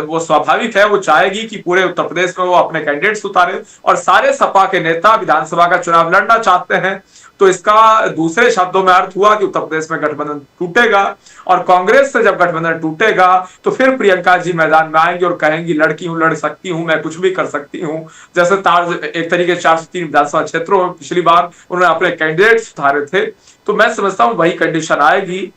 वो स्वाभाविक है, वो चाहेगी कि पूरे उत्तर प्रदेश में वो अपने कैंडिडेट्स उतारे, और सारे सपा के नेता विधानसभा का चुनाव लड़ना चाहते हैं। तो इसका दूसरे शब्दों में अर्थ हुआ कि उत्तर प्रदेश में गठबंधन टूटेगा, और कांग्रेस से जब गठबंधन टूटेगा तो फिर प्रियंका जी मैदान में आएंगी और कहेंगी लड़की हूं, लड़ सकती हूं, मैं कुछ भी कर सकती हूं। जैसे एक तरीके से 403 विधानसभा क्षेत्रों में पिछली बार उन्होंने अपने कैंडिडेट्स उतारे थे, तो मैं समझता हूं वही कंडीशन आएगी।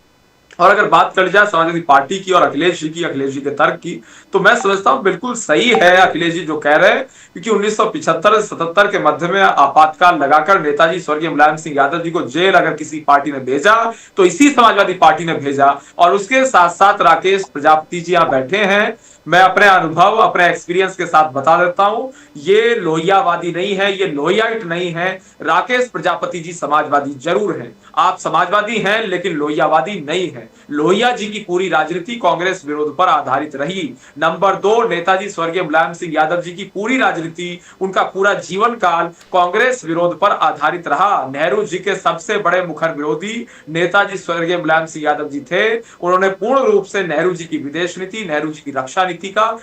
और अगर बात कर जाए समाजवादी पार्टी की और अखिलेश जी के तर्क की, तो मैं समझता हूं बिल्कुल सही है अखिलेश जी जो कह रहे हैं, क्योंकि 1975-77 के मध्य में आपातकाल लगाकर नेताजी स्वर्गीय मुलायम सिंह यादव जी को जेल अगर किसी पार्टी ने भेजा तो इसी समाजवादी पार्टी ने भेजा। और उसके साथ साथ राकेश प्रजापति जी यहाँ बैठे हैं, मैं अपने अनुभव अपने एक्सपीरियंस के साथ बता देता हूं, ये लोहियावादी नहीं है, ये लोहियाइट नहीं है। राकेश प्रजापति जी समाजवादी जरूर हैं, आप समाजवादी हैं लेकिन लोहियावादी नहीं है। लोहिया जी की पूरी राजनीति कांग्रेस विरोध पर आधारित रही। नंबर 2, नेताजी स्वर्गीय मुलायम सिंह यादव जी की पूरी राजनीति, उनका पूरा जीवन काल कांग्रेस विरोध पर आधारित रहा। नेहरू जी के सबसे बड़े मुखर विरोधी नेताजी स्वर्गीय मुलायम सिंह यादव जी थे। उन्होंने पूर्ण रूप से नेहरू जी की विदेश नीति, नेहरू जी की रक्षा नीति का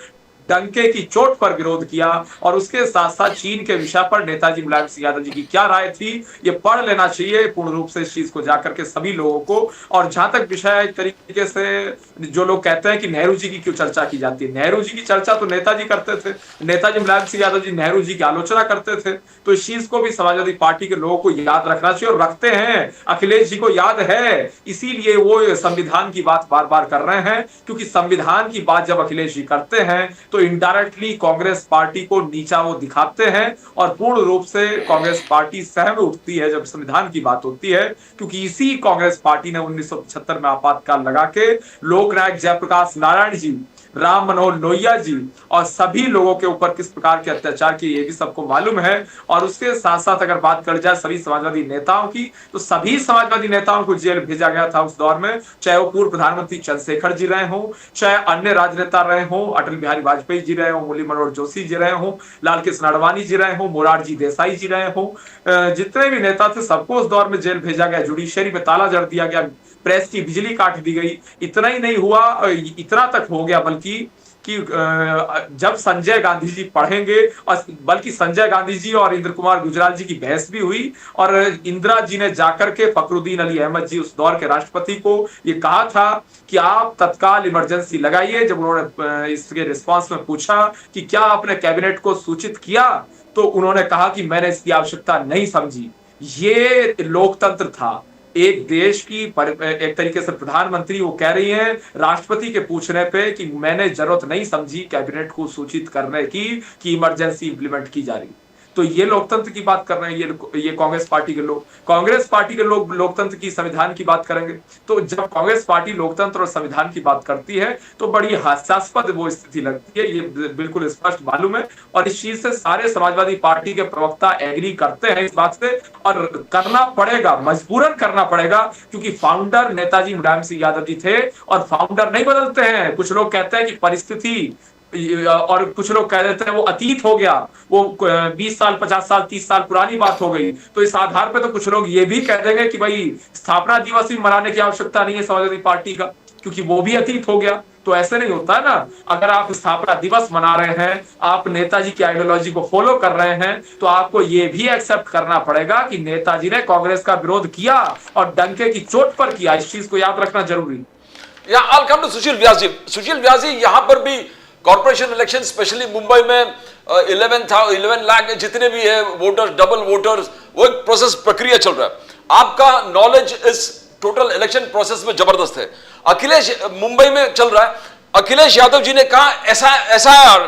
डंके की चोट पर विरोध किया, और उसके साथ साथ चीन के विषय पर नेताजी मुलायम सिंह यादव जी की क्या राय थी, ये पढ़ लेना चाहिए पूर्ण रूप से इस चीज को जाकर के सभी लोगों को। और जहां तक विषय एक तरीके से जो लोग कहते हैं कि नेहरू जी की क्यों चर्चा की जाती है, नेहरू जी की चर्चा तो नेताजी करते थे, नेताजी मुलायम सिंह यादव जी नेहरू जी की आलोचना करते थे। तो इस चीज को भी समाजवादी पार्टी के लोगों को याद रखना चाहिए, और रखते हैं, अखिलेश जी को याद है, इसीलिए वो संविधान की बात बार बार कर रहे हैं, क्योंकि संविधान की बात जब अखिलेश जी करते हैं तो तो इनडायरेक्टली कांग्रेस पार्टी को नीचा वो दिखाते हैं और पूर्ण रूप से कांग्रेस पार्टी सहम उठती है जब संविधान की बात होती है, क्योंकि इसी कांग्रेस पार्टी ने 1975 में आपातकाल लगा के लोकनायक जयप्रकाश नारायण जी, राम मनोहर लोहिया जी और सभी लोगों के ऊपर किस प्रकार के अत्याचार किए ये भी सबको मालूम है। और उसके साथ साथ अगर बात कर जाए सभी समाजवादी नेताओं की, तो सभी समाजवादी नेताओं को जेल भेजा गया था उस दौर में, चाहे वो पूर्व प्रधानमंत्री चंद्रशेखर जी रहे हों, चाहे अन्य राजनेता रहे हों, अटल बिहारी वाजपेयी जी रहे हों, मुरली मनोहर जोशी जी रहे हों, लाल कृष्ण आडवाणी जी रहे हों, मोरारजी देसाई जी रहे हों, जितने भी नेता थे सबको उस दौर में जेल भेजा गया, जुडिशरी में ताला जड़ दिया गया, प्रेस की बिजली काट दी गई। इतना ही नहीं हुआ, इतना तक हो गया बल्कि कि जब संजय गांधी जी पढ़ेंगे, और बल्कि संजय गांधी जी और इंद्र कुमार गुजराल जी की बहस भी हुई और इंदिरा जी ने जाकर के फखरुद्दीन अली अहमद जी उस दौर के राष्ट्रपति को ये कहा था कि आप तत्काल इमरजेंसी लगाइए। जब उन्होंने इसके रिस्पांस में पूछा कि क्या आपने कैबिनेट को सूचित किया, तो उन्होंने कहा कि मैंने इसकी आवश्यकता नहीं समझी। ये लोकतंत्र था। एक देश की एक तरीके से प्रधानमंत्री वो कह रही हैं राष्ट्रपति के पूछने पे कि मैंने जरूरत नहीं समझी कैबिनेट को सूचित करने की कि इमरजेंसी इंप्लीमेंट की जा रही। तो ये लोकतंत्र की बात कर रहे हैं ये कांग्रेस पार्टी के लोग। कांग्रेस पार्टी के लोग लोकतंत्र की, संविधान की बात करेंगे। तो जब कांग्रेस पार्टी लोकतंत्र और संविधान की बात करती है तो बड़ी हास्यास्पद वो स्थिति लगती है, ये बिल्कुल स्पष्ट मालूम है। और इस चीज से सारे समाजवादी पार्टी के प्रवक्ता एग्री करते हैं इस बात से, और करना पड़ेगा, मजबूरन करना पड़ेगा, क्योंकि फाउंडर नेताजी मुलायम सिंह यादव जी थे और फाउंडर नहीं बदलते हैं। कुछ लोग कहते हैं कि परिस्थिति, और कुछ लोग कह देते हैं वो अतीत हो गया, वो 20 साल 50 साल 30 साल पुरानी बात हो गई। तो इस आधार पे तो कुछ लोग ये भी कह देंगे कि भाई स्थापना दिवस भी मनाने की आवश्यकता नहीं है समाजवादी पार्टी का, क्योंकि वो भी अतीत हो गया। तो ऐसे नहीं होता है ना। अगर आप स्थापना दिवस मना रहे हैं, आप नेताजी की आइडियोलॉजी को फॉलो कर रहे हैं, तो आपको ये भी एक्सेप्ट करना पड़ेगा कि नेताजी ने कांग्रेस का विरोध किया और डंके की चोट पर किया। इस चीज को याद रखना जरूरी। या I'll come to सुशील व्यास जी। सुशील व्यास जी, यहां पर भी कॉर्पोरेशन इलेक्शन स्पेशली मुंबई में 11 लाख जितने भी है वोटर्स, डबल वोटर्स, वो एक प्रोसेस प्रक्रिया चल रहा है। आपका नॉलेज इस टोटल इलेक्शन प्रोसेस में जबरदस्त है। अखिलेश, मुंबई में चल रहा है, अखिलेश यादव जी ने कहा SIR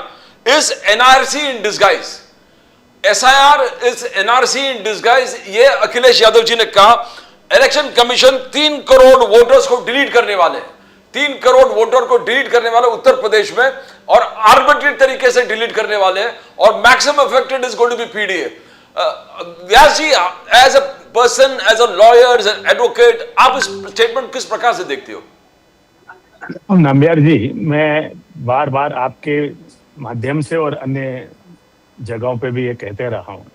is NRC in disguise. SIR is NRC in disguise, ये अखिलेश यादव जी ने कहा। इलेक्शन कमीशन 3 करोड़ वोटर्स को डिलीट करने वाले हैं, 3 करोड़ वोटर को डिलीट करने वाले उत्तर प्रदेश में, और आर्बिट्रेरी तरीके से डिलीट करने वाले हैं, और maximum affected is going to be PDA। Vyas ji, as a person, as a lawyer, as an advocate, आप इस स्टेटमेंट किस प्रकार से देखते हो? नम्बियार जी, मैं बार बार आपके माध्यम से और अन्य जगहों पे भी ये कहते रहा हूँ,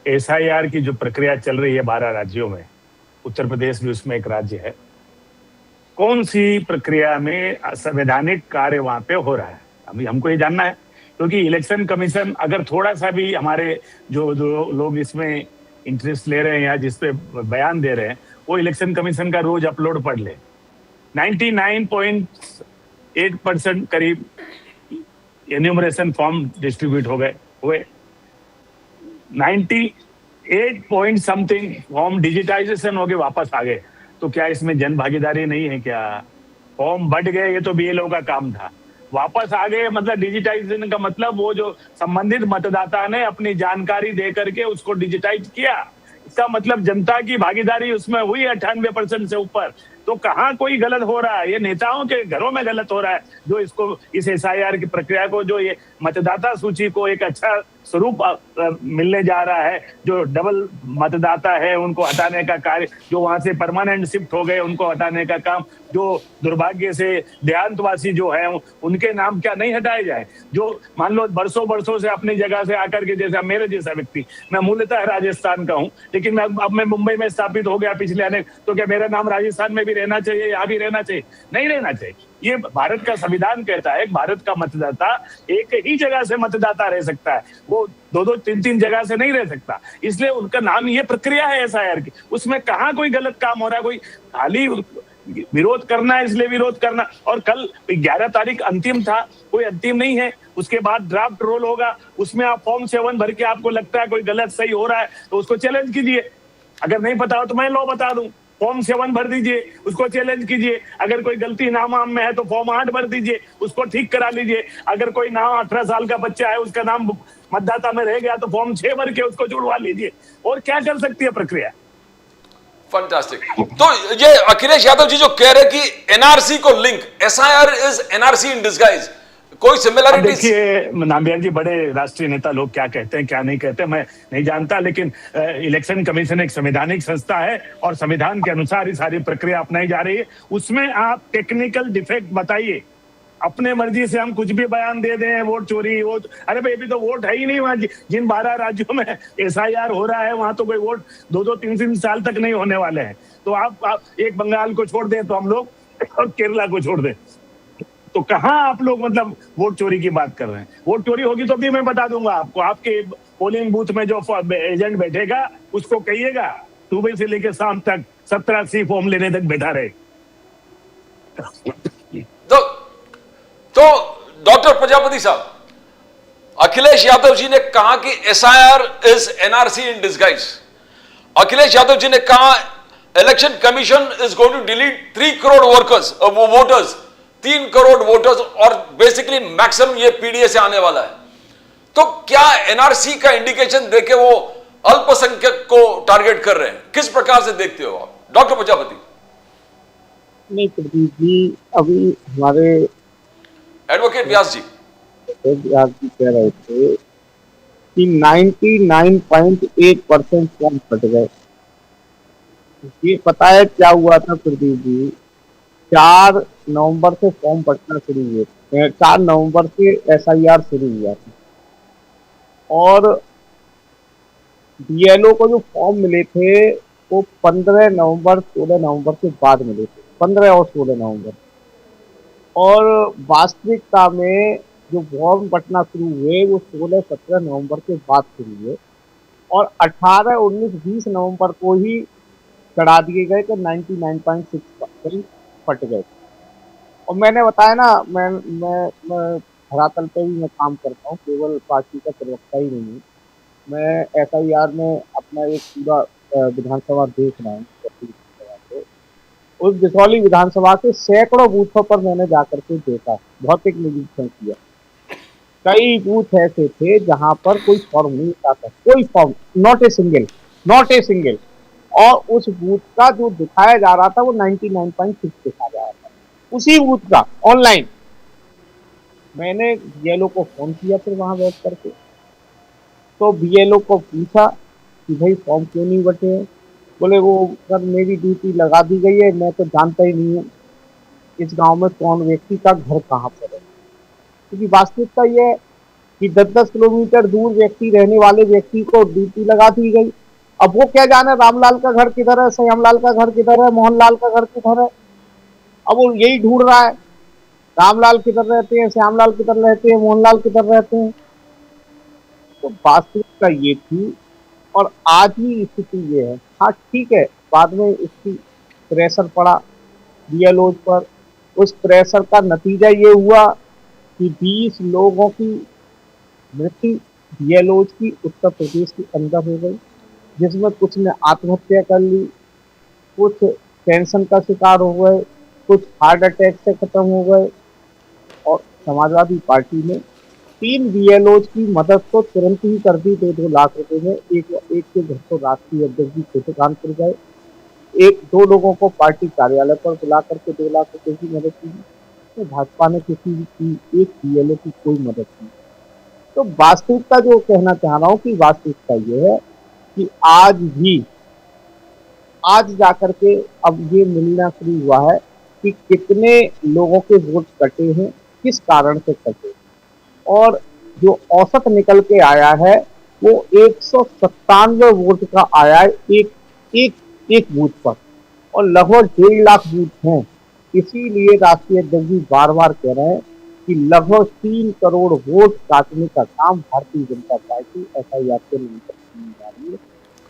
SIR की जो प्रक्रिया चल रही है 12 राज्यों में, उत्तर प्रदेश भी उसमें एक राज्य है, कौन सी प्रक्रिया में संवैधानिक कार्य वहां पे हो रहा है, अभी हमको ये जानना है। क्योंकि इलेक्शन कमीशन अगर थोड़ा सा भी हमारे जो लोग इसमें इंटरेस्ट ले रहे हैं या जिस पे बयान दे रहे हैं, वो इलेक्शन कमीशन का रोज अपलोड पढ़ ले। 99.8% करीब एन्यूमरेशन फॉर्म डिस्ट्रीब्यूट हुए 98 पॉइंट समथिंग फॉर्म डिजिटाइजेशन हो गए, वापस आ गए। तो क्या इसमें जन भागीदारी नहीं है क्या? फॉर्म बढ़ गए, ये तो BLO का काम था, वापस आ गए। मतलब डिजिटाइजेशन का मतलब वो जो संबंधित मतदाता ने अपनी जानकारी दे करके उसको डिजिटाइज किया, इसका मतलब जनता की भागीदारी उसमें हुई 98% से ऊपर। तो कहाँ कोई गलत हो रहा है? ये नेताओं के घरों में गलत हो रहा है, जो इसको इस SIR की प्रक्रिया को, जो ये मतदाता सूची को एक अच्छा स्वरूप मिलने जा रहा है, जो डबल मतदाता है उनको हटाने का कार्य, जो वहां से परमानेंट शिफ्ट हो गए उनको हटाने का काम, जो दुर्भाग्य से देहांतवासी जो है उनके नाम क्या नहीं हटाए जाए? जो मान लो बरसों से अपनी जगह से आकर के, जैसा मेरे जैसा व्यक्ति, मैं मूलतः राजस्थान का हूँ, लेकिन अब मैं मुंबई में स्थापित हो गया पिछले आने, तो क्या मेरा नाम राजस्थान में भी रहना चाहिए, यहाँ भी रहना चाहिए? नहीं रहना चाहिए। ये भारत का संविधान कहता है भारत का मतदाता एक ही जगह से मतदाता रह सकता है, वो 2-3 जगह से नहीं रह सकता। इसलिए उनका नाम, ये प्रक्रिया है SIR की, उसमें कहाँ कोई गलत काम हो रहा है? कोई खाली विरोध करना है इसलिए विरोध करना। और कल 11 तारीख अंतिम था, कोई अंतिम नहीं है, उसके बाद ड्राफ्ट रोल होगा, उसमें आप फॉर्म 7 भर के आपको लगता है कोई गलत सही हो रहा है तो उसको चैलेंज कीजिए। अगर नहीं पता हो तो मैं लॉ बता दूं, फॉर्म 7 भर दीजिए, उसको चैलेंज कीजिए। अगर कोई गलती नाम वाम में है तो फॉर्म 8 भर दीजिए, उसको ठीक करा लीजिए। अगर कोई नाम 18 साल का बच्चा है, उसका नाम मतदाता में रह गया तो फॉर्म 6 भर के उसको जुड़वा लीजिए। और क्या कर सकती है प्रक्रिया? फंटास्टिक। तो ये अखिलेश यादव जी जो कह रहे कि एनआरसी को link, SIR is NRC in disguise, कोई सिमिलरिटीज? देखिए नाम्बियार जी, बड़े राष्ट्रीय नेता लोग क्या कहते हैं क्या नहीं कहते मैं नहीं जानता, लेकिन इलेक्शन कमीशन एक संवैधानिक संस्था है और संविधान के अनुसार ही सारी प्रक्रिया अपनाई जा रही है। उसमें आप टेक्निकल डिफेक्ट बताइए, अपने मर्जी से हम कुछ भी बयान दे दें, वोट चोरी, वोट, अरे भाई अभी तो वोट है ही नहीं वहां। जिन 12 राज्यों में एसआईआर हो रहा है वहां तो कोई वोट 2-2, 3-3 साल तक नहीं होने वाले हैं। तो आप एक बंगाल को छोड़ दें तो हम लोग, और केरला को छोड़ दें तो कहाँ आप लोग मतलब वोट चोरी की बात कर रहे हैं? वोट चोरी होगी तो भी मैं बता दूंगा आपको। आपके पोलिंग बूथ में जो एजेंट बैठेगा उसको कहिएगा सुबह से लेकर शाम तक 70-80 फॉर्म लेने तक बैठा रहे। तो डॉक्टर प्रजापति साहब, अखिलेश यादव जी ने कहा कि SIR is NRC in disguise. Akhilesh Yadav ji ने कहा election commission is going to delete 3 crore voters, 3 crore voters, और बेसिकली मैक्सिमम ये पीडीए से आने वाला है। तो क्या एनआरसी का इंडिकेशन देके वो अल्पसंख्यक को टारगेट कर रहे हैं? किस प्रकार से देखते हो आप डॉक्टर प्रजापति? नहीं प्रदीप जी, अभी हमारे एडवोकेट व्यास जी कह रहे थे कि 99.8% फॉर्म फट गए। ये पता है क्या हुआ था प्रदीप जी? 4 नवंबर से फॉर्म फटना शुरू हुए, 4 नवंबर से एसआईआर शुरू हुआ था और बीएलओ को जो फॉर्म मिले थे वो 15 नवंबर 16 नवंबर के बाद मिले थे, 15 और 16 नवंबर। और वास्तविकता में जो फॉर्म फटना शुरू हुए वो 16-17 नवंबर के बाद शुरू हुए और 18, 19, 20 नवंबर को ही चढ़ा दिए गए कि 99.6% फट गए। और मैंने बताया ना, मैं धरातल पे भी मैं काम करता हूँ, केवल पार्टी का प्रवक्ता ही नहीं हूँ। मैं एसआईआर में अपना एक पूरा विधानसभा देख रहा हूँ। उस बिसौली विधानसभा के सैकड़ों बूथों पर मैंने जाकर के देखा, भौतिक निरीक्षण किया। कई बूथ ऐसे थे जहां पर कोई फॉर्म नहीं था, कोई फॉर्म, नॉट ए सिंगल। और उस बूथ का जो दिखाया जा रहा था वो 99.6 दिखाया जा रहा था, उसी बूथ का ऑनलाइन। मैंने बीएलओ को फोन किया फिर वहां बैठ करके, तो बीएलओ को पूछा कि भाई फॉर्म क्यों नहीं बटे हैं? बोले वो सर मेरी ड्यूटी लगा दी गई है, मैं तो जानता ही नहीं हूँ इस गांव में कौन व्यक्ति का घर कहाँ पर है। क्योंकि वास्तविकता यह है कि 10-10 किलोमीटर दूर व्यक्ति रहने वाले व्यक्ति को ड्यूटी लगा दी गई। अब वो क्या जाने रामलाल का घर किधर है, श्यामलाल का घर किधर है, मोहनलाल का घर किधर है। अब वो यही ढूंढ रहा है, रामलाल किधर रहते हैं, श्यामलाल किधर रहते हैं, मोहनलाल किधर रहते हैं। तो वास्तविकता ये थी और आज ही स्थिति ये है। हाँ ठीक है, बाद में इसकी प्रेशर पड़ा बीएलओ पर। उस प्रेशर का नतीजा ये हुआ कि 20 लोगों की मृत्यु बीएलओ की उत्तर प्रदेश के अंदर हो गई, जिसमें कुछ ने आत्महत्या कर ली, कुछ कैंसर का शिकार हो गए, कुछ हार्ट अटैक से खत्म हो गए। और समाजवादी पार्टी ने 3 बीएलओ की मदद तो तुरंत ही कर दी, 2-2 लाख रुपए में। एक के घर को राष्ट्रीय अध्यक्ष जी खुद कानपुर गए, 1-2 लोगों को पार्टी कार्यालय पर बुला करके 2 लाख रुपए की मदद की। तो भाजपा ने किसी की एक बीएलओ की कोई मदद नहीं। तो वास्तविकता जो कहना चाह रहा हूँ कि वास्तविकता ये है कि आज जाकर के अब ये मिलना शुरू हुआ है कि कितने लोगों के वोट कटे हैं, किस कारण से कटे। और जो औसत निकल के आया है वो 197 वोट का आया है एक बूथ पर, और लगभग 1.5 लाख बूथ हैं। इसीलिए राष्ट्रीय अध्यक्ष जी बार बार कह रहे हैं कि लगभग 3 करोड़ वोट काटने का काम भारतीय जनता पार्टी एसआईआर के नियंत्रण करने जा रही है,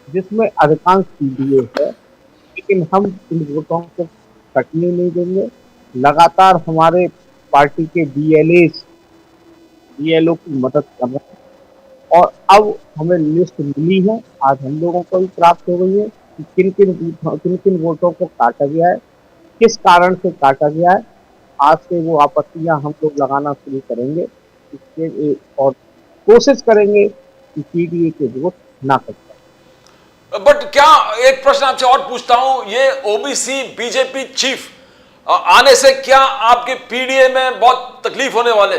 जिसमें अधिकांश पीडीए है। लेकिन हम इन वोटों को कटने नहीं देंगे। लगातार हमारे पार्टी के बीएलओ की मदद कर रहे हैं और अब हमें लिस्ट मिली है, आज हम लोगों को भी प्राप्त हो गई है कि किन किन वोटों को काटा गया है, किस कारण से काटा गया है। आज से वो आपत्तियां हम लोग लगाना शुरू करेंगे और कोशिश करेंगे कि पीडीए के वोट ना कट जाए। बट क्या, एक प्रश्न आपसे और पूछता हूं, ये ओबीसी बीजेपी चीफ आने से क्या आपके पीडीए में बहुत तकलीफ होने वाले?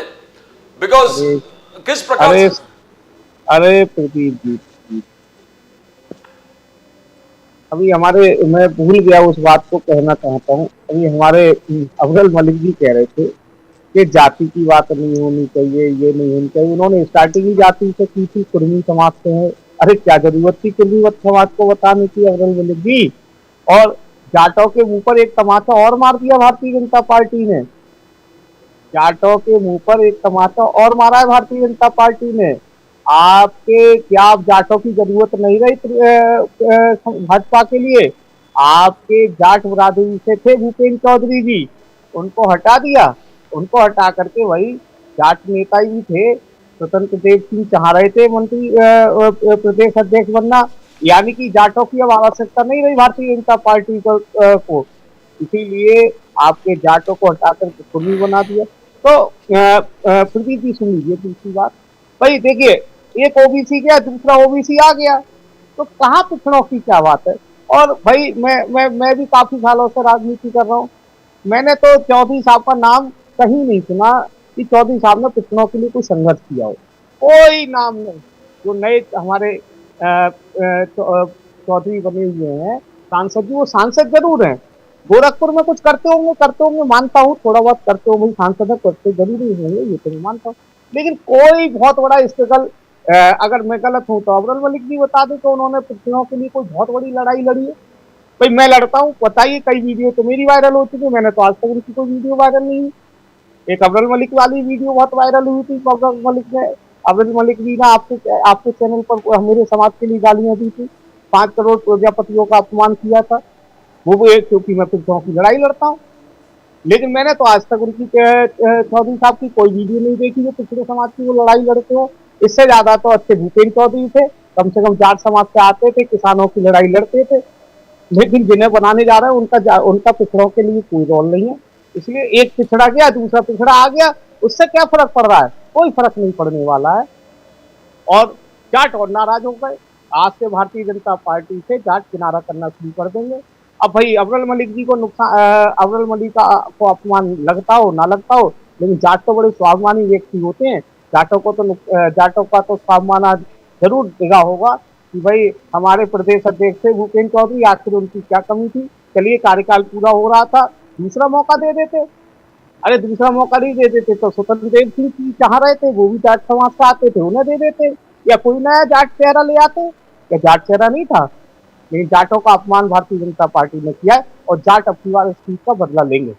बिकॉज किस प्रकार अरे से? अरे प्रदीप जी, अभी मैं भूल गया उस बात को कहना चाहता हूँ। अभी हमारे अफजल मलिक जी कह रहे थे कि जाति की बात नहीं होनी चाहिए, ये नहीं होनी चाहिए। उन्होंने स्टार्टिंग ही जाति से की थी, कुर्मी समाज से है। अरे क्या जरूरत थी कुर्मी समाज को बताने की अफजल मलिक जी? और जाटों के मुंह पर एक तमाचा और मार दिया भारतीय जनता पार्टी ने। जाटों के मुंह पर एक तमाचा और मारा है भारतीय जनता पार्टी ने। क्या आप जाटों की जरूरत नहीं रही भाजपा के लिए? आपके जाट बरादरी से थे भूपेन्द्र चौधरी जी, उनको हटा दिया। उनको हटा करके वही जाट नेता ही थे, स्वतंत्र देव सिंह चाह रहे थे मंत्री प्रदेश अध्यक्ष बनना। यानी कि जाटों की अब आवश्यकता नहीं रही भारतीय जनता पार्टी को। इसीलिए आपके जाटों को हटाकर कुर्मी बना दिया। तो प्रदीप जी सुन लीजिए दूसरी बात। भाई देखिए, एक ओबीसी गया, दूसरा ओबीसी आ गया, तो कहाँ पिछड़ों की क्या बात है? और भाई मैं भी काफी सालों से राजनीति कर रहा हूँ। मैंने तो चौधरी साहब का नाम कहीं नहीं सुना कि चौधरी साहब ने पिछड़ों के लिए कोई संघर्ष किया हो। कोई नाम नहीं। जो नए हमारे चौधरी बने हुए हैं सांसद जी, वो सांसद जरूर हैं, गोरखपुर में कुछ करते होंगे मानता हूँ, थोड़ा बहुत करते होंगे, सांसद करते जरूर होंगे, ये तो मैं मानता हूँ। लेकिन कोई बहुत बड़ा स्ट्रगल, अगर मैं गलत हूँ तो अफजल मलिक जी बता दे तो उन्होंने पिछड़ों के लिए कोई बहुत बड़ी लड़ाई लड़ी है? भाई मैं लड़ता हूँ, बताइए, कई वीडियो तो मेरी वायरल हो चुकी है, मैंने तो आज तक उनकी कोई वीडियो वायरल नहीं हुई। एक अफजल मलिक वाली वीडियो बहुत वायरल हुई थी, अफजल मलिक जी ने आपके चैनल पर मेरे समाज के लिए गालियां दी थी, 5 करोड़ प्रजापतियों का अपमान किया था। वो भी एक, क्योंकि मैं पिछड़ों की लड़ाई लड़ता हूँ। लेकिन मैंने तो आज तक उनकी चौधरी साहब की कोई वीडियो नहीं देखी जो पिछड़े समाज की वो लड़ाई लड़ते हो। इससे ज्यादा तो अच्छे भूपेन्द्र चौधरी थे, कम से कम जाट समाज से आते थे, किसानों की लड़ाई लड़ते थे। लेकिन जिन्हें बनाने जा रहे हैं उनका पिछड़ों के लिए कोई रोल नहीं है। इसलिए एक पिछड़ा गया, दूसरा पिछड़ा आ गया, उससे क्या फर्क पड़ रहा है? कोई फर्क नहीं पड़ने वाला है। और जाट और नाराज हो गए। आज से भारतीय जनता पार्टी से जाट किनारा करना शुरू कर देंगे। अब भाई अफजल मलिक जी को अफजल मलिक को अपमान लगता हो ना लगता हो, लेकिन जाट तो बड़े स्वाभिमानी व्यक्ति होते हैं। जाटों का तो स्वाभिमान जरूर दिखा होगा कि भाई हमारे प्रदेश अध्यक्ष थे भूपेन्द्र चौधरी, आखिर उनकी क्या कमी थी? चलिए, कार्यकाल पूरा हो रहा था, दूसरा मौका दे देते। अरे दूसरा मौका नहीं दे देते तो स्वतंत्र देव सिंह की चाह रहे थे, वो भी जाट समाज से आते थे, उन्हें दे देते, या कोई नया जाट चेहरा ले आते। या जाट चेहरा नहीं था? लेकिन जाटों का अपमान भारतीय जनता पार्टी ने किया है और जाट अपनी बार इस चीज का बदला लेंगे।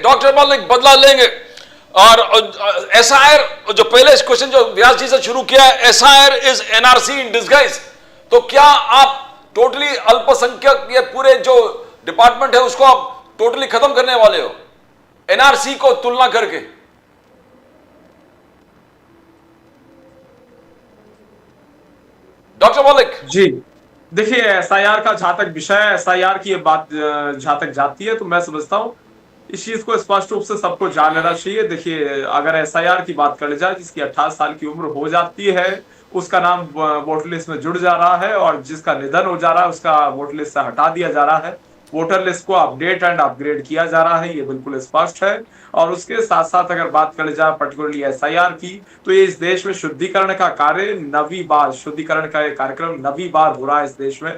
डॉक्टर मलिक, बदला लेंगे। और एसआईआर, जो पहले क्वेश्चन जो व्यास जी से शुरू किया है, SIR is NRC in disguise. तो क्या आप टोटली अल्पसंख्यक, ये पूरे जो डिपार्टमेंट है उसको आप टोटली खत्म करने वाले हो एनआरसी को तुलना करके? डॉक्टर मलिक जी देखिए, एसआईआर का जहां तक विषय है, एसआईआर की ये बात जहां तक जाती है, तो मैं समझता हूं इस चीज को स्पष्ट रूप से सबको जान लेना चाहिए। देखिए, अगर एसआईआर की बात कर जाए, जिसकी 18 साल की उम्र हो जाती है उसका नाम वोटर लिस्ट में जुड़ जा रहा है, और जिसका निधन हो जा रहा है उसका वोटर लिस्ट से हटा दिया जा रहा है। वोटर लिस्ट को अपडेट एंड अपग्रेड किया जा रहा है, ये बिल्कुल स्पष्ट है। और उसके साथ साथ अगर बात कर जाए पर्टिकुलरली एसआईआर की, तो ये इस देश में शुद्धिकरण का कार्य नवी बार, शुद्धिकरण का कार्यक्रम नवी बार हो रहा है इस देश में।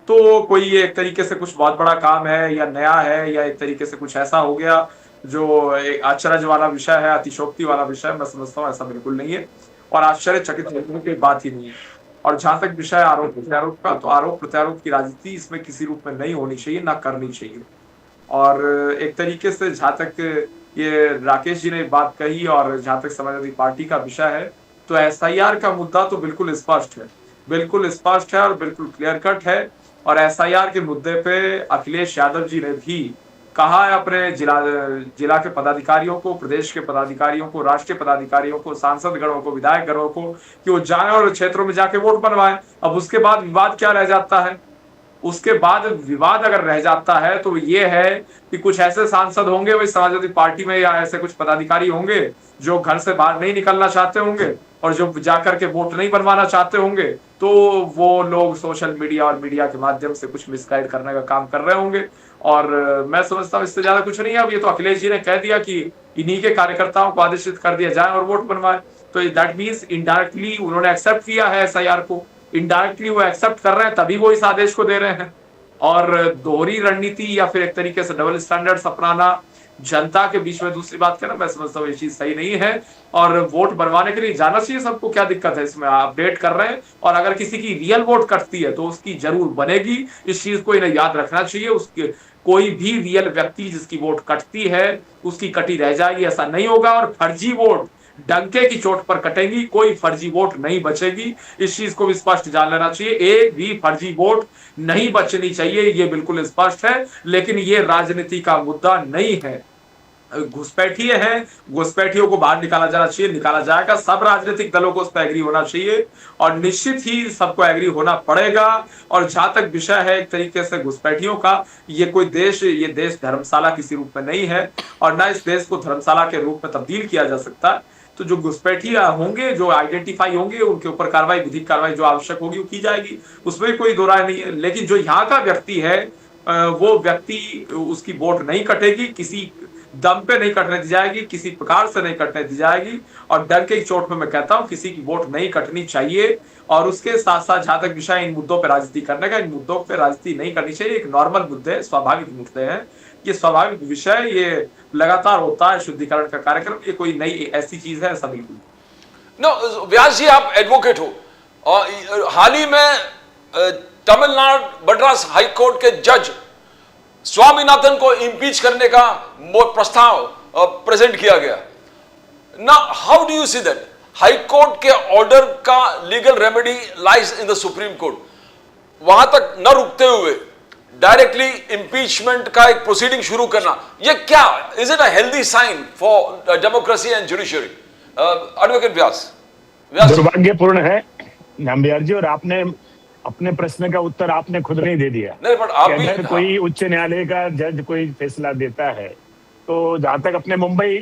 तो कोई ये एक तरीके से कुछ बहुत बड़ा काम है या नया है, या एक तरीके से कुछ ऐसा हो गया जो एक आश्चर्य वाला विषय है, अतिशोक्ति वाला विषय, मैं समझता हूँ ऐसा बिल्कुल नहीं है और आश्चर्यचकित होने की बात ही नहीं है। और जहां तक विषय आरोप प्रत्यारोप का, तो आरोप प्रत्यारोप की राजनीति इसमें किसी रूप में नहीं होनी चाहिए, ना करनी चाहिए। और एक तरीके से जहां तक ये राकेश जी ने बात कही और जहां तक समाजवादी पार्टी का विषय है, तो एसआईआर का मुद्दा तो बिल्कुल स्पष्ट है, बिल्कुल स्पष्ट है और बिल्कुल क्लियर कट है। और एसआईआर के मुद्दे पे अखिलेश यादव जी ने भी कहा है अपने जिला के पदाधिकारियों को, प्रदेश के पदाधिकारियों को, राष्ट्रीय पदाधिकारियों को, सांसद गणों को, विधायक गणों को कि वो जाए और क्षेत्रों में जाके वोट बनवाएं। अब उसके बाद विवाद क्या रह जाता है? उसके बाद विवाद अगर रह जाता है तो ये है कि कुछ ऐसे सांसद होंगे वही समाजवादी पार्टी में या ऐसे कुछ पदाधिकारी होंगे जो घर से बाहर नहीं निकलना चाहते होंगे और जो जाकर के वोट नहीं बनवाना चाहते होंगे, तो वो लोग सोशल मीडिया और मीडिया के माध्यम से कुछ मिसगाइड करने का काम कर रहे होंगे। और मैं समझता हूँ इससे ज्यादा कुछ नहीं है। अब ये तो अखिलेश जी ने कह दिया कि इन्हीं के कार्यकर्ताओं को आदेशित कर दिया जाए और वोट बनवाए, तो दैट मीन्स इनडायरेक्टली उन्होंने एक्सेप्ट किया है एसआईआर को, इनडायरेक्टली वो एक्सेप्ट कर रहे हैं तभी वो इस आदेश को दे रहे हैं। और दोहरी रणनीति या फिर एक तरीके से डबल स्टैंडर्ड्स अपनाना, जनता के बीच में दूसरी बात करना, मैं समझता हूँ ये चीज सही नहीं है। और वोट बनवाने के लिए जाना चाहिए सबको, क्या दिक्कत है इसमें, अपडेट कर रहे हैं। और अगर किसी की रियल वोट कटती है तो उसकी जरूर बनेगी, इस चीज को इन्हें याद रखना चाहिए। उसके कोई भी रियल व्यक्ति जिसकी वोट कटती है उसकी कटी रह जाएगी, ऐसा नहीं होगा। और फर्जी वोट डंके की चोट पर कटेंगी, कोई फर्जी वोट नहीं बचेगी, इस चीज को भी स्पष्ट जान लेना चाहिए। एक भी फर्जी वोट नहीं बचनी चाहिए, ये बिल्कुल स्पष्ट है। लेकिन ये राजनीति का मुद्दा नहीं है, घुसपैठिए हैं, घुसपैठियों को बाहर निकाला जाना चाहिए, निकाला जाएगा। सब राजनीतिक दलों को उस पर एग्री होना चाहिए और निश्चित ही सबको एग्री होना पड़ेगा। और जहां तक विषय है एक तरीके से घुसपैठियों का, ये कोई देश, ये देश धर्मशाला किसी रूप में नहीं है और ना इस देश को धर्मशाला के रूप में तब्दील किया जा सकता है। तो जो घुसपैठिया होंगे, जो आइडेंटिफाई होंगे, उनके ऊपर कार्रवाई, विधिक कार्रवाई जो आवश्यक होगी वो की जाएगी, उसमें कोई दो राय नहीं है। लेकिन जो यहाँ का व्यक्ति है वो व्यक्ति, उसकी वोट नहीं कटेगी, किसी दम पे नहीं कटने दी जाएगी, किसी प्रकार से नहीं कटने दी जाएगी। और डर के चोट में मैं कहता हूं किसी की वोट नहीं कटनी चाहिए। और उसके साथ साथ जहां तक विषय इन मुद्दों पर राजनीति करने का, इन मुद्दों पर राजनीति नहीं करनी चाहिए। एक नॉर्मल मुद्दे, स्वाभाविक मुद्दे हैं, ये स्वाभाविक विषय, ये लगातार होता है शुद्धिकरण का कार्यक्रम, ये कोई नई ऐसी चीज है ऐसा बिल्कुल। नो व्यास जी, आप एडवोकेट हो और हाल ही में तमिलनाडु मद्रास हाईकोर्ट के जज स्वामीनाथन को इंपीच करने का प्रस्ताव प्रेजेंट किया गया। ना how do you see that? High court के ऑर्डर का legal remedy lies in the supreme court, वहां तक न रुकते हुए डायरेक्टली इंपीचमेंट का एक प्रोसीडिंग शुरू करना, ये क्या, is it a healthy sign for democracy and judiciary? Advocate Vyas. दुर्भाग्यपूर्ण है नाम्बियार जी, और आपने अपने प्रश्न का उत्तर आपने खुद नहीं दे दिया। नहीं, बट आप भी, अगर कोई उच्च न्यायालय का जज कोई फैसला देता है तो जहां तक अपने मुंबई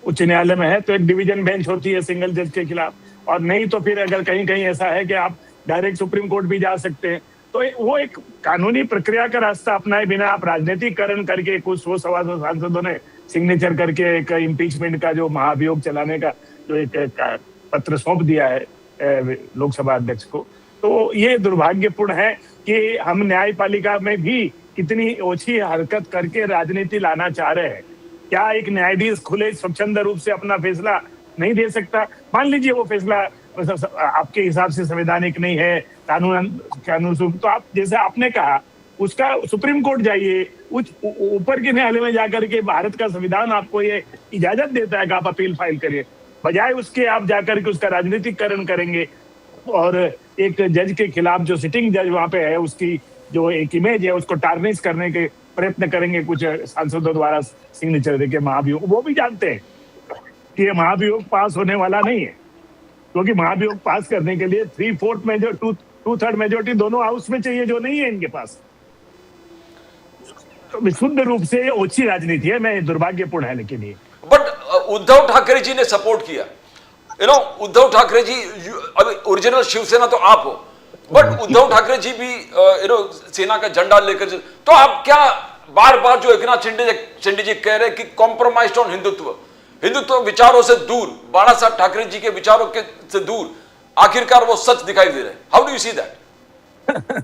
उच्च न्यायालय में है तो एक डिवीजन बेंच होती है सिंगल जज के खिलाफ, और नहीं तो फिर अगर कहीं कहीं ऐसा है कि आप डायरेक्ट सुप्रीम कोर्ट भी जा सकते हैं, तो वो एक कानूनी प्रक्रिया का रास्ता अपनाए बिना आप राजनीतिकरण करके कुछ 100-125 सांसदों ने सिग्नेचर करके एक इम्पीचमेंट का जो महाभियोग चलाने का जो एक पत्र सौंप दिया है लोकसभा अध्यक्ष को, तो ये दुर्भाग्यपूर्ण है कि हम न्यायपालिका में भी कितनी ओछी हरकत करके राजनीति लाना चाह रहे हैं। क्या एक न्यायाधीश खुले स्वच्छंद रूप से अपना फैसला नहीं दे सकता? मान लीजिए वो फैसला आपके हिसाब से संवैधानिक नहीं है, कानून, तो आप जैसे आपने कहा उसका सुप्रीम कोर्ट जाइए, ऊपर के न्यायालय में जाकर के भारत का संविधान आपको ये इजाजत देता है कि आप अपील फाइल करिए, बजाय उसके आप जाकर के उसका राजनीतिकरण करेंगे और एक जज के खिलाफ जो सिटिंग जज वहां पे है उसकी जो एक इमेज है उसको टार्निश करने के प्रयत्न करेंगे कुछ सांसदों द्वारा सिग्नेचर देके महाभियोग। वो भी जानते हैं कि ये महाभियोग पास होने वाला नहीं है, क्योंकि महाभियोग पास करने के लिए 3/4 मेजोरिटी, 2/3 मेजोरिटी दोनों हाउस में चाहिए, जो नहीं है इनके पास। तो विशुद्ध रूप से ओछी राजनीति है, मैं दुर्भाग्यपूर्ण है लेकिन ये। बट उद्धव ठाकरे जी ने सपोर्ट किया, उद्धव ठाकरे जी, अभी ओरिजिनल शिवसेना तो आप हो, बट उद्धव ठाकरे जी भी सेना का झंडा लेकर, तो आप क्या बार बार जो एकनाथ शिंदे जी कह रहे हैं कि कॉम्प्रोमाइज्ड ऑन हिंदुत्व विचारों से दूर, बाला साहब ठाकरे जी के विचारों के से दूर, आखिरकार वो सच दिखाई दे रहे हैं। How do you see that?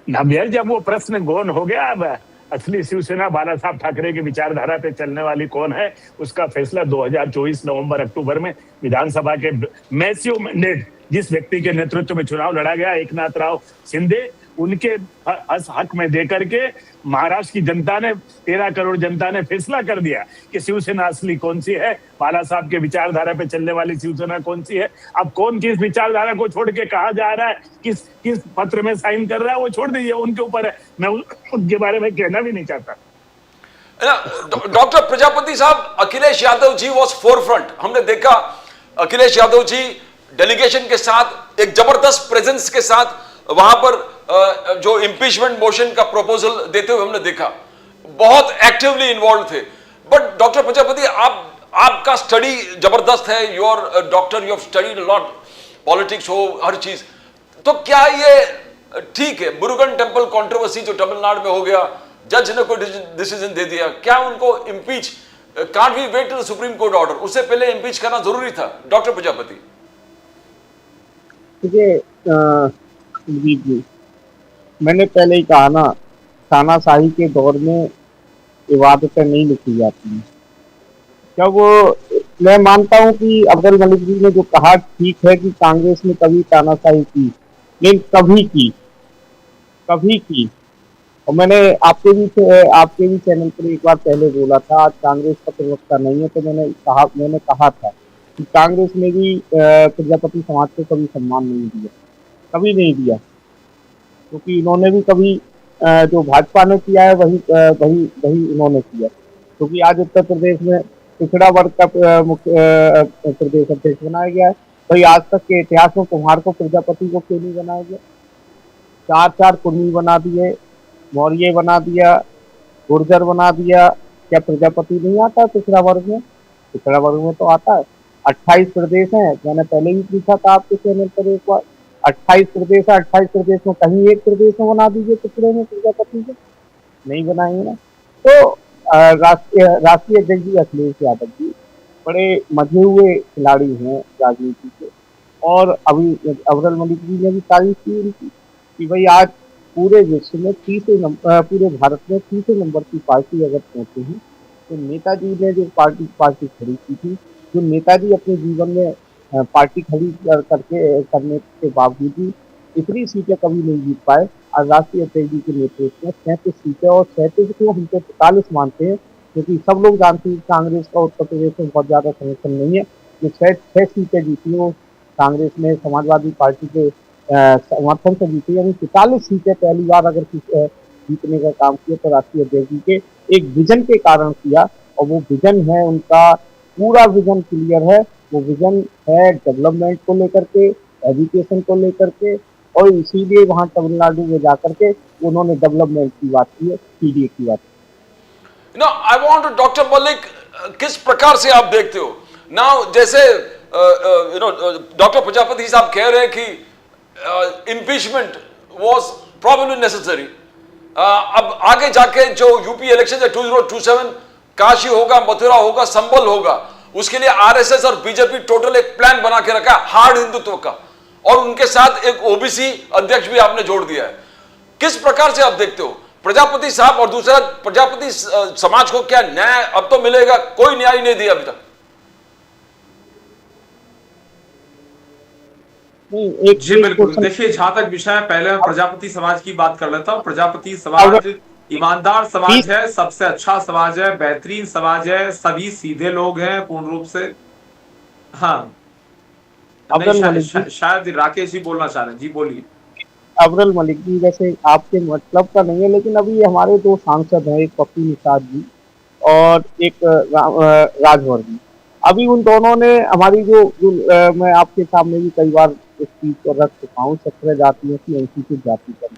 Nambiar, जब वो प्रश्न गौन हो गया, अब असली शिवसेना बाला साहब ठाकरे की विचारधारा पे चलने वाली कौन है उसका फैसला 2024 नवंबर-अक्टूबर में विधानसभा के मैसिव मैंडेट जिस व्यक्ति के नेतृत्व में चुनाव लड़ा गया, एकनाथ राव शिंदे, उनके हक में देकर के महाराष्ट्र की जनता ने, 13 करोड़ जनता ने फैसला कर दिया कि शिवसेना असली कौन सी है, बाला साहब के विचारधारा पे चलने वाली शिवसेना कौन सी है। अब कौन किस विचारधारा को छोड़ के कहा जा रहा है, किस पत्र में साइन कर रहा है, वो छोड़ दीजिए, उनके ऊपर है, मैं उनके बारे में कहना भी नहीं चाहता। डॉक्टर प्रजापति साहब, अखिलेश यादव जी वॉज फोरफ्रंट, हमने देखा अखिलेश यादव जी डेलीगेशन के साथ, एक जबरदस्त प्रेजेंस के साथ वहां पर जो इम्पीचमेंट मोशन का प्रपोजल देते हुए हमने देखा, बहुत एक्टिवली इन्वॉल्व थे। बट डॉक्टर प्रजापति, आपका स्टडी जबरदस्त है, you are doctor, you have studied lot, politics हो, हर चीज, तो क्या ये ठीक है? मुरुगन टेम्पल कंट्रोवर्सी जो तमिलनाडु में हो गया, जज ने कोई डिसीजन दे दिया, क्या उनको impeach, can't we wait to the supreme court order, उससे पहले इम्पीच करना जरूरी था? डॉक्टर प्रजापति देखिए जी, मैंने पहले ही कहा ना, तानाशाही के दौर में इबादतें नहीं लिखी जाती हैं। जब मैं मानता हूं कि अब्दुल मलिक जी ने जो कहा ठीक है कि कांग्रेस ने कभी तानाशाही की, लेकिन कभी की। और मैंने आपके भी चैनल पर एक बार पहले बोला था, आज कांग्रेस का प्रवक्ता नहीं है, तो मैंने कहा था कि कांग्रेस ने भी प्रजापति समाज को कभी सम्मान नहीं दिया, कभी नहीं दिया, क्योंकि इन्होंने भी कभी जो भाजपा ने किया है वही इन्होंने किया। क्योंकि आज उत्तर प्रदेश में पिछड़ा वर्ग का प्रदेश अध्यक्ष बनाया गया है, भाई आज तक के इतिहास में कुम्हार को प्रजापति को क्यों नहीं बनाया गया? 4 कुर्मी बना दिए, मौर्य बना दिया, गुर्जर बना दिया, क्या प्रजापति नहीं आता पिछड़ा वर्ग में? पिछड़ा वर्ग में तो आता है। 28 प्रदेश हैं, मैंने पहले भी पूछा था आपके चैनल पर एक बार, 28 प्रदेश है, 28 प्रदेश में कहीं एक प्रदेश में बना दीजिए पिछड़े में प्रजापति को, नहीं बनाएंगे ना। तो राष्ट्रीय अध्यक्ष जी अखिलेश यादव जी बड़े मंझे हुए खिलाड़ी हैं राजनीति के, और अभी अब्दुल मलिक जी ने भी तारीफ की उनकी कि भाई आज पूरे विश्व में पूरे भारत में तीसरे नंबर की पार्टी अगर पहुंचे हैं, तो नेताजी ने जो पार्टी खड़ी की थी, जो नेताजी अपने जीवन में पार्टी खड़ी करने के बावजूद भी इतनी सीटें कभी नहीं जीत पाए। आज राष्ट्रीय अध्यक्ष जी के नेतृत्व में 37 सीटें, और 37 को हम तो 45 मानते हैं, क्योंकि सब लोग जानते हैं कि कांग्रेस का उत्तर प्रदेश में बहुत ज्यादा समर्थन नहीं है। जो 6 सीटें जीती वो कांग्रेस ने समाजवादी पार्टी के समर्थन से जीती, यानी 45 सीटें पहली बार अगर जीतने का काम किया तो राष्ट्रीय अध्यक्ष जी के एक विजन के कारण किया, और वो विजन है उनका, पूरा विजन क्लियर है। वो विजन है डेवलपमेंट को लेकर के, एजुकेशन को लेकर के, और इसीलिए वहां तमिलनाडु में जाकर के उन्होंने डेवलपमेंट की बात की है, पीडीए की बात की। No, I want to doctor Malik, किस प्रकार से आप देखते हो नाउ, जैसे डॉक्टर प्रजापति साहब कह रहे हैं कि इम्पीचमेंट वाज प्रोबेबली नेसेसरी। अब आगे जाके जो यूपी इलेक्शन है 2027, काशी होगा, मथुरा होगा, संबल होगा, उसके लिए आरएसएस और बीजेपी टोटल एक प्लान बना के रखा है हार्ड हिंदुत्व का, और उनके साथ एक ओबीसी अध्यक्ष भी आपने जोड़ दिया है। किस प्रकार से आप देखते हो प्रजापति साहब, और दूसरा प्रजापति समाज को क्या न्याय अब तो मिलेगा? कोई न्याय नहीं दिया अभी तक। जी बिल्कुल, देखिए जहां तक विषय है, पहले मैं प्रजापति समाज की बात कर लेता हूँ। प्रजापति समाज ईमानदार समाज है, सबसे अच्छा समाज है, बेहतरीन समाज है, सभी सीधे लोग हैं पूर्ण रूप से। हाँ, शायद राकेश जी बोलना चाह रहे हैं, जी बोलिए। अब्दुल मलिक जी, वैसे आपके मतलब का नहीं है, लेकिन अभी हमारे 2 सांसद हैं, एक पप्पू निषाद जी और एक राजभर जी। अभी उन दोनों ने हमारी जो मैं आपके सामने भी कई बार इस चीज को रख चुका हूँ, 17 जातियों की अनुसूचित जाति करने।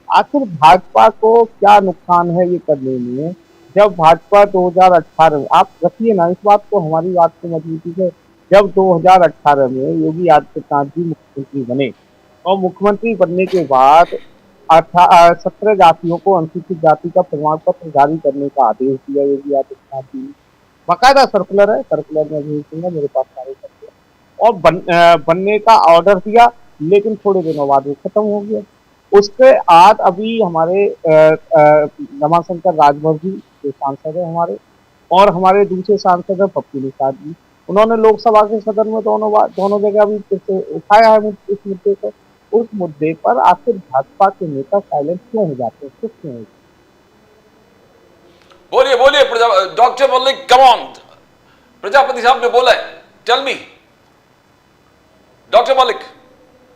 आखिर भाजपा को क्या नुकसान है ये करने में, जब भाजपा 2018, आप रखिए ना इस बात को, हमारी बात को मजबूती से, जब 2018 में योगी आदित्यनाथ जी मुख्यमंत्री बने, और मुख्यमंत्री बनने के बाद 17 जातियों को अनुसूचित जाति का प्रमाण पत्र जारी करने का आदेश दिया योगी आदित्यनाथ जी ने। बाकायदा सर्कुलर है, सर्कुलर में भेज दूंगा, मेरे पास सारे सर्कुलर, और बनने का ऑर्डर दिया, लेकिन थोड़े दिनों बाद वो खत्म हो गया। उसके बाद अभी हमारे रमाशंकर राजभर जी जो सांसद है हमारे, और हमारे दूसरे सांसद है पप्पू निषाद जी, उन्होंने लोकसभा के सदन में दोनों जगह अभी उठाया है इस मुद्दे को। उस मुद्दे पर आखिर भाजपा के नेता साइलेंट क्यों हो जाते हैं, चुप क्यों हो? बोलिए doctor Malik, come on, Prajapati साहब ने बोला है, टेल मी डॉक्टर मलिक।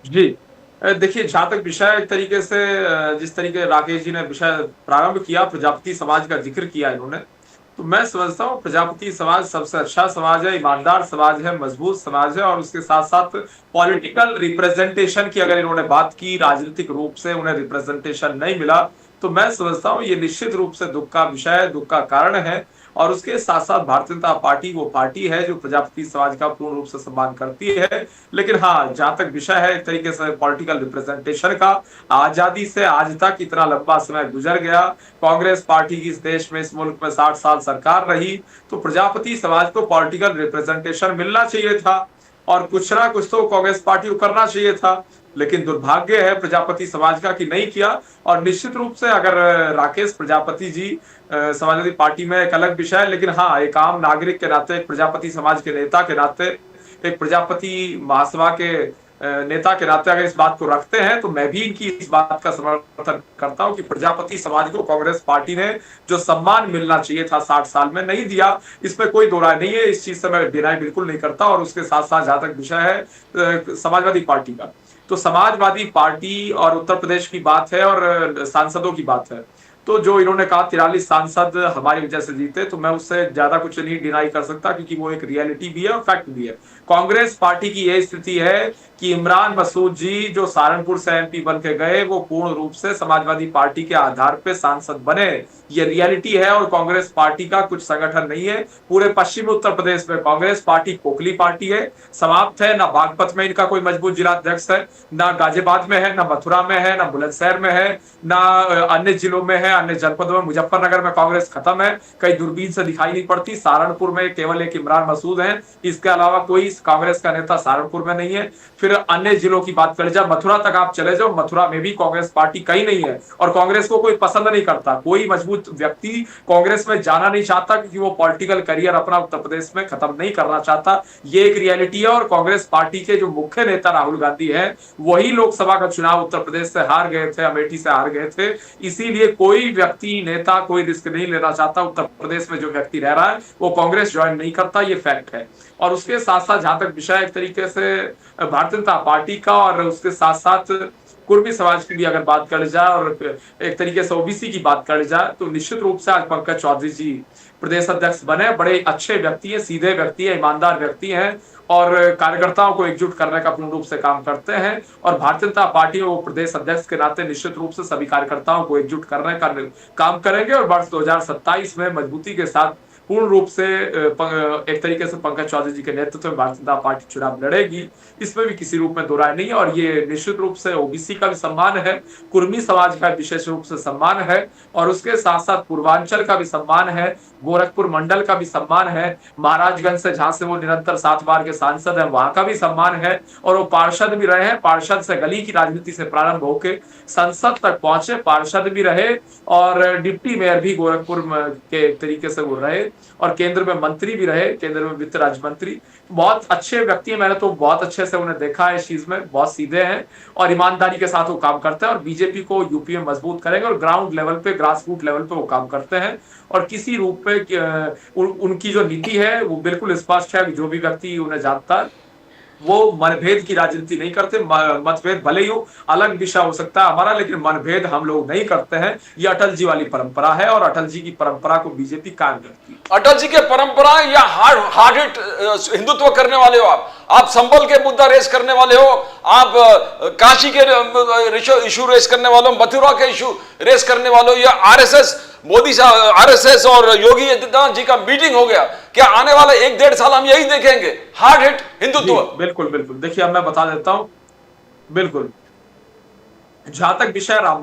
जी देखिए, जहां तक विषय एक तरीके से जिस तरीके राकेश जी ने विषय प्रारंभ किया, प्रजापति समाज का जिक्र किया इन्होंने, तो मैं समझता हूँ प्रजापति समाज सबसे अच्छा समाज है, ईमानदार समाज है, मजबूत समाज है। और उसके साथ साथ पॉलिटिकल रिप्रेजेंटेशन की अगर इन्होंने बात की, राजनीतिक रूप से उन्हें रिप्रेजेंटेशन नहीं मिला, तो मैं समझता हूँ ये निश्चित रूप से दुख का विषय है, दुख का कारण है। और उसके साथ साथ भारतीय जनता पार्टी वो पार्टी है जो प्रजापति समाज का पूर्ण रूप से सम्मान करती है। लेकिन हाँ, जहां तक विषय है एक तरीके से पॉलिटिकल रिप्रेजेंटेशन का, आजादी से आज तक इतना लंबा समय गुजर गया, कांग्रेस पार्टी की इस देश में, इस मुल्क में 60 साल सरकार रही, तो प्रजापति समाज को पॉलिटिकल रिप्रेजेंटेशन मिलना चाहिए था और कुछ ना कुछ तो कांग्रेस पार्टी को करना चाहिए था। लेकिन दुर्भाग्य है प्रजापति समाज का कि नहीं किया। और निश्चित रूप से अगर राकेश प्रजापति जी समाजवादी पार्टी में एक अलग विषय है, लेकिन हाँ, एक आम नागरिक के नाते, एक प्रजापति समाज के नेता के नाते, एक प्रजापति महासभा के नेता के नाते अगर इस बात को रखते हैं, तो मैं भी इनकी इस बात का समर्थन करता हूं कि प्रजापति समाज को कांग्रेस पार्टी ने जो सम्मान मिलना चाहिए था 60 साल में, नहीं दिया। इसमें कोई दो राय नहीं है, इस चीज से मैं डिनाई बिल्कुल नहीं करता। और उसके साथ साथ जहां तक विषय है समाजवादी पार्टी का, तो समाजवादी पार्टी और उत्तर प्रदेश की बात है और सांसदों की बात है, तो जो इन्होंने कहा 43 सांसद हमारी वजह से जीते, तो मैं उससे ज्यादा कुछ नहीं डिनाई कर सकता, क्योंकि वो एक रियलिटी भी है और फैक्ट भी है। कांग्रेस पार्टी की यह स्थिति है कि इमरान मसूद जी जो सहारनपुर से एमपी बन के गए, वो पूर्ण रूप से समाजवादी पार्टी के आधार पे सांसद बने, ये रियलिटी है। और कांग्रेस पार्टी का कुछ संगठन नहीं है। पूरे पश्चिमी उत्तर प्रदेश में कांग्रेस पार्टी खोखली पार्टी है, समाप्त है। ना बागपत में इनका कोई मजबूत जिला अध्यक्ष है, ना गाजियाबाद में है, ना मथुरा में है, ना बुलंदशहर में है, ना अन्य जिलों में है, अन्य जनपदों में। मुजफ्फरनगर में कांग्रेस खत्म है, कहीं दूरबीन से दिखाई नहीं पड़ती। सहारनपुर में केवल एक इमरान मसूद है, इसके अलावा कोई कांग्रेस का नेता सहारनपुर में नहीं है। फिर अन्य जिलों की बात करें, जब मथुरा तक आप चले जाओ, मथुरा में भी कांग्रेस पार्टी कहीं नहीं है और कांग्रेस को कोई पसंद नहीं करता। कोई मजबूत व्यक्ति कांग्रेस में जाना नहीं चाहता, क्योंकि वो पॉलिटिकल करियर अपना उत्तर प्रदेश में खत्म नहीं करना चाहता। ये एक रियलिटी है। और कांग्रेस पार्टी के जो मुख्य नेता राहुल गांधी है, वही लोकसभा का चुनाव उत्तर प्रदेश से हार गए थे, अमेठी से हार गए थे। इसीलिए कोई व्यक्ति, नेता कोई रिस्क नहीं लेना चाहता। उत्तर प्रदेश में जो व्यक्ति रह रहा है वो कांग्रेस ज्वाइन नहीं करता, ये फैक्ट है। और उसके साथ साथ जहां तक विषय एक तरीके से भारतीय जनता पार्टी का, और उसके साथ साथ कुर्मी समाज की भी अगर बात कर जाए और एक तरीके से ओबीसी की बात कर जाए, तो निश्चित रूप से आज पंकज चौधरी जी प्रदेश अध्यक्ष बने। बड़े अच्छे व्यक्ति हैं, सीधे व्यक्ति हैं, ईमानदार व्यक्ति हैं और कार्यकर्ताओं को एकजुट करने का पूर्ण रूप से काम करते हैं। और भारतीय जनता पार्टी वो प्रदेश अध्यक्ष के नाते निश्चित रूप से सभी कार्यकर्ताओं को एकजुट करने का काम करेंगे और वर्ष 2027 में मजबूती के साथ पूर्ण रूप से एक तरीके से पंकज चौधरी जी के नेतृत्व में भारतीय जनता पार्टी चुनाव लड़ेगी। इसमें भी किसी रूप में दो राय नहीं है। और ये निश्चित रूप से ओबीसी का भी सम्मान है, कुर्मी समाज का विशेष रूप से सम्मान है, और उसके साथ साथ पूर्वांचल का भी सम्मान है, गोरखपुर मंडल का भी सम्मान है, महाराजगंज से जहां से वो निरंतर 7 बार के सांसद हैं वहां का भी सम्मान है। और वो पार्षद भी रहे हैं, पार्षद से गली की राजनीति से प्रारंभ होकर संसद तक पहुंचे, पार्षद भी रहे और डिप्टी मेयर भी गोरखपुर के तरीके से वो रहे, और केंद्र में मंत्री भी रहे, केंद्र में वित्त राज्य मंत्री। बहुत अच्छे व्यक्ति हैं, मैंने तो बहुत अच्छे से उन्हें देखा है इस चीज में। बहुत सीधे हैं और ईमानदारी के साथ वो काम करते हैं और बीजेपी को यूपी में मजबूत करेंगे। और ग्राउंड लेवल पे, ग्रास रूट लेवल पे वो काम करते हैं और किसी रूप पे उनकी जो नीति है वो बिल्कुल स्पष्ट है कि जो भी व्यक्ति उन्हें जानता है वो मनभेद की राजनीति नहीं करते। मतभेद भले ही हो, अलग विषय हो सकता है हमारा, लेकिन मनभेद हम लोग नहीं करते हैं। ये अटल जी वाली परंपरा है और अटल जी की परंपरा को बीजेपी कायम रखती है। अटल जी के परंपरा या हार्ड हिट हिंदुत्व करने वाले हो आप संभल के मुद्दा रेस करने वाले हो, आप काशी के इशू रेस करने वाले हो, मथुरा के इशू रेस करने वाले हो, या आरएसएस मोदी साहब, आरएसएस और योगी आदित्यनाथ जी का मीटिंग हो गया। क्या आने वाला 1-1.5 साल हम यही देखेंगे, हार्ड हिट हिंदुत्व? बिल्कुल बिल्कुल। देखिए अब मैं बता देता हूं, बिल्कुल जहां तक विषय राम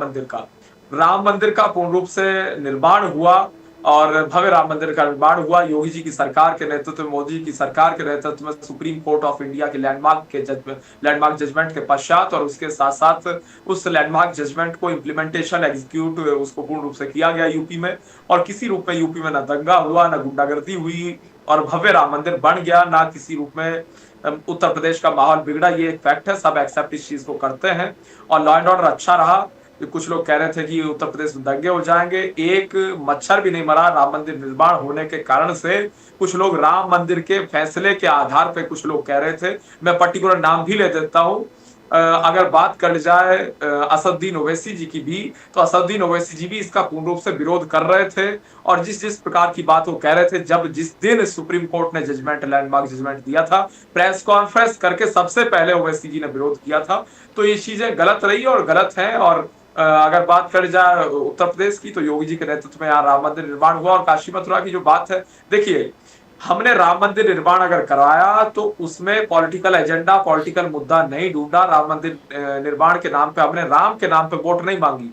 मंदिर का पूर्ण रूप से निर्माण हुआ और भव्य राम मंदिर का निर्माण हुआ योगी जी की सरकार के नेतृत्व में, मोदी जी की सरकार के नेतृत्व में, सुप्रीम कोर्ट ऑफ इंडिया के लैंडमार्क जजमेंट के पश्चात। और उसके साथ साथ उस लैंडमार्क जजमेंट को इम्प्लीमेंटेशन, एग्जीक्यूट उसको पूर्ण रूप से किया गया यूपी में। और किसी रूप में यूपी में ना दंगा हुआ, ना गुंडागर्दी हुई और भव्य राम मंदिर बन गया, ना किसी रूप में उत्तर प्रदेश का माहौल बिगड़ा। ये एक फैक्ट है, सब एक्सेप्ट इस चीज को करते हैं। और लॉ एंड ऑर्डर अच्छा रहा। कुछ लोग कह रहे थे कि उत्तर प्रदेश में दंगे हो जाएंगे, एक मच्छर भी नहीं मरा राम मंदिर निर्माण होने के कारण से। कुछ लोग राम मंदिर के फैसले के आधार पर कुछ लोग कह रहे थे, मैं पर्टिकुलर नाम भी ले देता हूं, अगर बात कर जाए असदुद्दीन ओवैसी जी की भी, तो असदुद्दीन ओवैसी जी भी इसका पूर्ण रूप से विरोध कर रहे थे और जिस जिस प्रकार की बात वो कह रहे थे, जब जिस दिन सुप्रीम कोर्ट ने जजमेंट, लैंडमार्क जजमेंट दिया था, प्रेस कॉन्फ्रेंस करके सबसे पहले ओवैसी जी ने विरोध किया था। तो ये चीजें गलत रही और गलत है। और अगर बात कर जाए उत्तर प्रदेश की, तो योगी जी के नेतृत्व में यहाँ राम मंदिर निर्माण हुआ। और काशी मथुरा की जो बात है, देखिए हमने राम मंदिर निर्माण अगर कराया तो उसमें पॉलिटिकल एजेंडा, पॉलिटिकल मुद्दा नहीं ढूंढा। राम मंदिर निर्माण के नाम पे हमने राम के नाम पे वोट नहीं मांगी,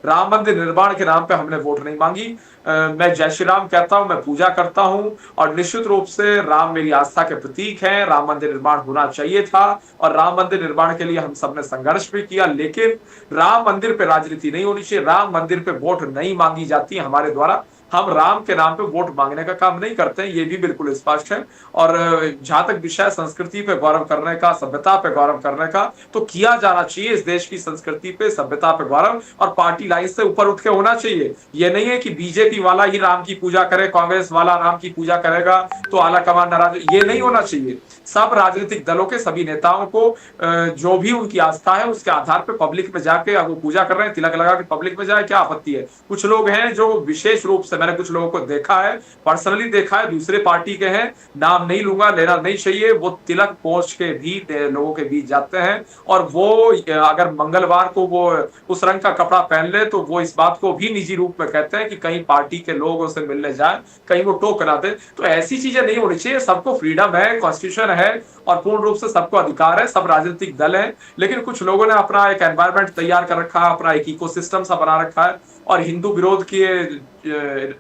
राम मंदिर निर्माण के नाम पे हमने वोट नहीं मांगी। मैं जय श्री राम कहता हूं, मैं पूजा करता हूं और निश्चित रूप से राम मेरी आस्था के प्रतीक हैं। राम मंदिर निर्माण होना चाहिए था और राम मंदिर निर्माण के लिए हम सबने संघर्ष भी किया, लेकिन राम मंदिर पे राजनीति नहीं होनी चाहिए, राम मंदिर पे वोट नहीं मांगी जाती हमारे द्वारा। हम राम के नाम पे वोट मांगने का काम नहीं करते हैं, ये भी बिल्कुल स्पष्ट है। और जहां तक विषय संस्कृति पे गौरव करने का, सभ्यता पे गौरव करने का, तो किया जाना चाहिए। इस देश की संस्कृति पे, सभ्यता पे गौरव और पार्टी लाइन से ऊपर उठ के होना चाहिए। ये नहीं है कि बीजेपी वाला ही राम की पूजा करे, कांग्रेस वाला राम की पूजा करेगा तो आला कमान नाराज, ये नहीं होना चाहिए। सब राजनीतिक दलों के सभी नेताओं को जो भी उनकी आस्था है उसके आधार पर पब्लिक में जाके, अगर वो पूजा कर रहे हैं तिलक लगा के पब्लिक में जाए, क्या आपत्ति है। कुछ लोग हैं जो विशेष रूप से, मैंने कुछ लोगों को देखा है, पर्सनली देखा है, दूसरे पार्टी के हैं, नाम नहीं लूंगा, लेना नहीं चाहिए, वो तिलक पोंछ के भी लोगों के बीच जाते हैं और वो अगर मंगलवार को वो उस रंग का कपड़ा पहन ले तो वो इस बात को भी निजी रूप में कहते हैं कि कहीं पार्टी के लोग उसे मिलने जाए, कहीं वो टोक ना दे। तो ऐसी चीजें नहीं होनी चाहिए। सबको फ्रीडम है, कॉन्स्टिट्यूशन है और पूर्ण रूप से सबको अधिकार है, सब राजनीतिक दल हैं, लेकिन कुछ लोगों ने अपना एक एनवायरनमेंट तैयार कर रखा है, अपना एक इकोसिस्टम सा बना रखा है और हिंदू विरोध के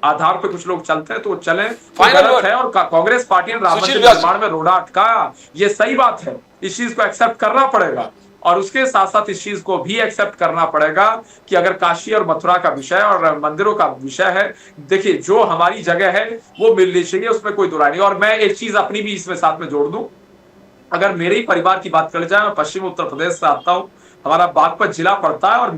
आधार पे कुछ लोग चलते हैं तो वो चलें, गलत है। और कांग्रेस पार्टी ने राम मंदिर निर्माण में रोड़ा अटकाया, ये सही बात है, इस चीज को एक्सेप्ट करना पड़ेगा। और उसके साथ साथ इस चीज को भी एक्सेप्ट करना पड़ेगा कि अगर काशी और मथुरा का विषय और मंदिरों का विषय है, देखिए जो हमारी जगह है वो मिलनी चाहिए, उसमें कोई दुराई नहीं। और मैं एक चीज अपनी भी इसमें साथ में जोड़ दूं, अगर मेरे ही परिवार की बात कर जाए, मैं पश्चिम उत्तर प्रदेश से आता हूं, हमारा बागपत जिला पड़ता है और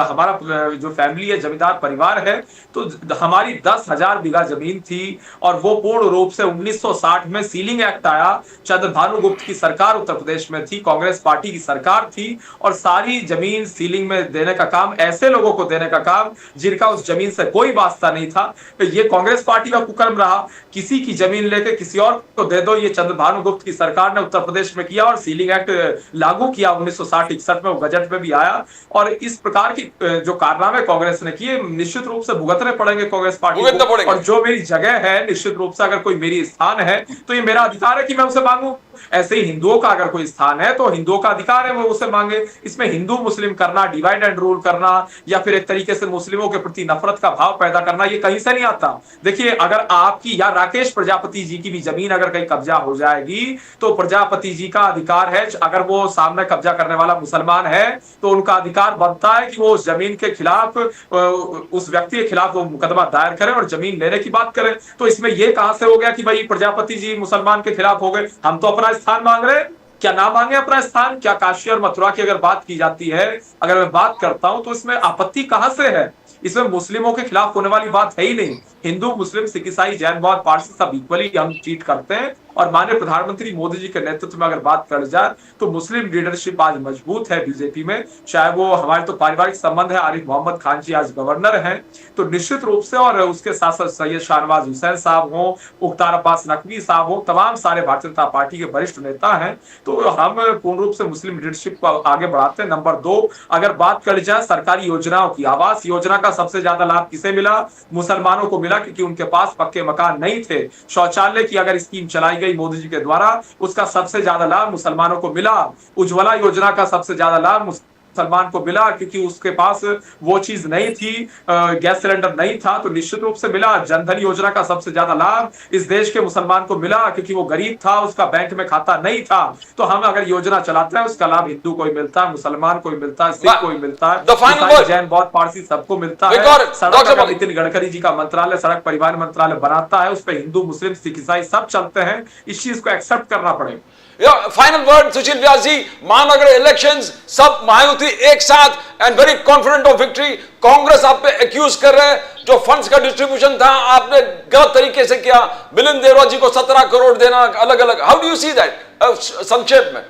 हमारा जो फैमिली है, जमींदार परिवार है, तो हमारी 10,000 बीघा जमीन थी और वो पूर्ण रूप से 1960 में सीलिंग एक्ट आया, चंद्रभानु गुप्त की सरकार उत्तर प्रदेश में थी, कांग्रेस पार्टी की सरकार थी और सारी जमीन सीलिंग में देने का काम, ऐसे लोगों को देने का काम जिनका उस जमीन से कोई वास्ता नहीं था। तो ये कांग्रेस पार्टी का कुकर्म रहा, किसी की जमीन लेके किसी और को दे दो। ये चंद्रभानु गुप्त की सरकार ने उत्तर प्रदेश में किया और सीलिंग एक्ट लागू किया 1960-61 में, बजट में भी आया। और इस प्रकार की जो कारनामे कांग्रेस ने किए, निश्चित रूप से भुगतने पड़ेंगे कांग्रेस पार्टी को। और जो मेरी जगह है, निश्चित रूप से अगर कोई मेरी स्थान है तो ये मेरा अधिकार है कि मैं उसे मांगू। ऐसे ही हिंदुओं का अगर कोई स्थान है तो हिंदुओं का अधिकार है वो उसे मांगे। इसमें हिंदू मुस्लिम करना, डिवाइड एंड रूल करना या फिर एक तरीके से मुस्लिमों के प्रति नफरत का भाव पैदा करना, ये कहीं से नहीं आता। देखिए अगर आपकी या राकेश प्रजापति जी की भी जमीन अगर कहीं कब्जा हो जाएगी तो प्रजापति जी का अधिकार है, अगर वो सामने कब्जा करने वाला मुसलमान है तो उनका अधिकार बनता है कि वो उस जमीन के खिलाफ, उस व्यक्ति के खिलाफ वो मुकदमा दायर करें और जमीन लेने की बात करें। तो इसमें ये कहां से हो गया कि भाई प्रजापति जी मुसलमान के खिलाफ हो गए, हम तो अपना स्थान मांग रहे हैं, क्या ना मांगे अपना स्थान। क्या काशी और मथुरा की अगर बात की जाती है, अगर मैं बात करता हूं तो इसमें आपत्ति कहां से है। इसमें मुस्लिमों के खिलाफ होने वाली बात है ही नहीं। हिंदू, मुस्लिम, सिख, ईसाई, जैन, बौद्ध, पारसी सब इक्वली हम ट्रीट करते हैं। और माननीय प्रधानमंत्री मोदी जी के नेतृत्व में अगर बात कर जाए तो मुस्लिम लीडरशिप आज मजबूत है बीजेपी में, चाहे वो हमारे तो पारिवारिक संबंध है, आरिफ मोहम्मद खान जी आज गवर्नर हैं, तो निश्चित रूप से। और उसके साथ साथ सैयद शाहनवाज हुसैन साहब हो, मुख्तार अब्बास नकवी साहब हो, तमाम सारे भारतीय जनता पार्टी के वरिष्ठ नेता हैं। तो हम पूर्ण रूप से मुस्लिम लीडरशिप को आगे बढ़ाते हैं। नंबर 2, अगर बात कर जाए सरकारी योजनाओं की, आवास योजना का सबसे ज्यादा लाभ किसे मिला? मुसलमानों को मिला, क्योंकि उनके पास पक्के मकान नहीं थे। शौचालय की अगर स्कीम चलाई गई मोदी जी के द्वारा, उसका सबसे ज्यादा लाभ मुसलमानों को मिला। उज्ज्वला योजना का सबसे ज्यादा लाभ मुसलमान को मिला, क्योंकि उसके पास वो चीज नहीं थी, गैस सिलेंडर नहीं था, तो निश्चित रूप से मिला। जनधन योजना का सबसे ज्यादा लाभ इस देश के मुसलमान को मिला, क्योंकि वो गरीब था, उसका बैंक में खाता नहीं था। तो हम अगर योजना चलाते हैं उसका लाभ हिंदू को ही मिलता है, मुसलमान को ही मिलता है, सिख को ही मिलता है, जैन, बौद्ध, पारसी सबको मिलता है। सड़क नितिन गडकरी जी का मंत्रालय सड़क परिवहन मंत्रालय बनाता है, उस पर हिंदू, मुस्लिम, सिख, ईसाई सब चलते हैं। इस चीज को एक्सेप्ट करना पड़ेगा। फाइनल वर्ड सुशील व्यास जी, मान अगर इलेक्शंस सब महायुति एक साथ and very confident of victory, Congress आप पे एक्यूज कर रहे हैं जो फंड्स का डिस्ट्रीब्यूशन था आपने गलत तरीके से किया, मिलिंद देवरा जी को 17 करोड़ देना अलग अलग, how do you see that? संक्षेप में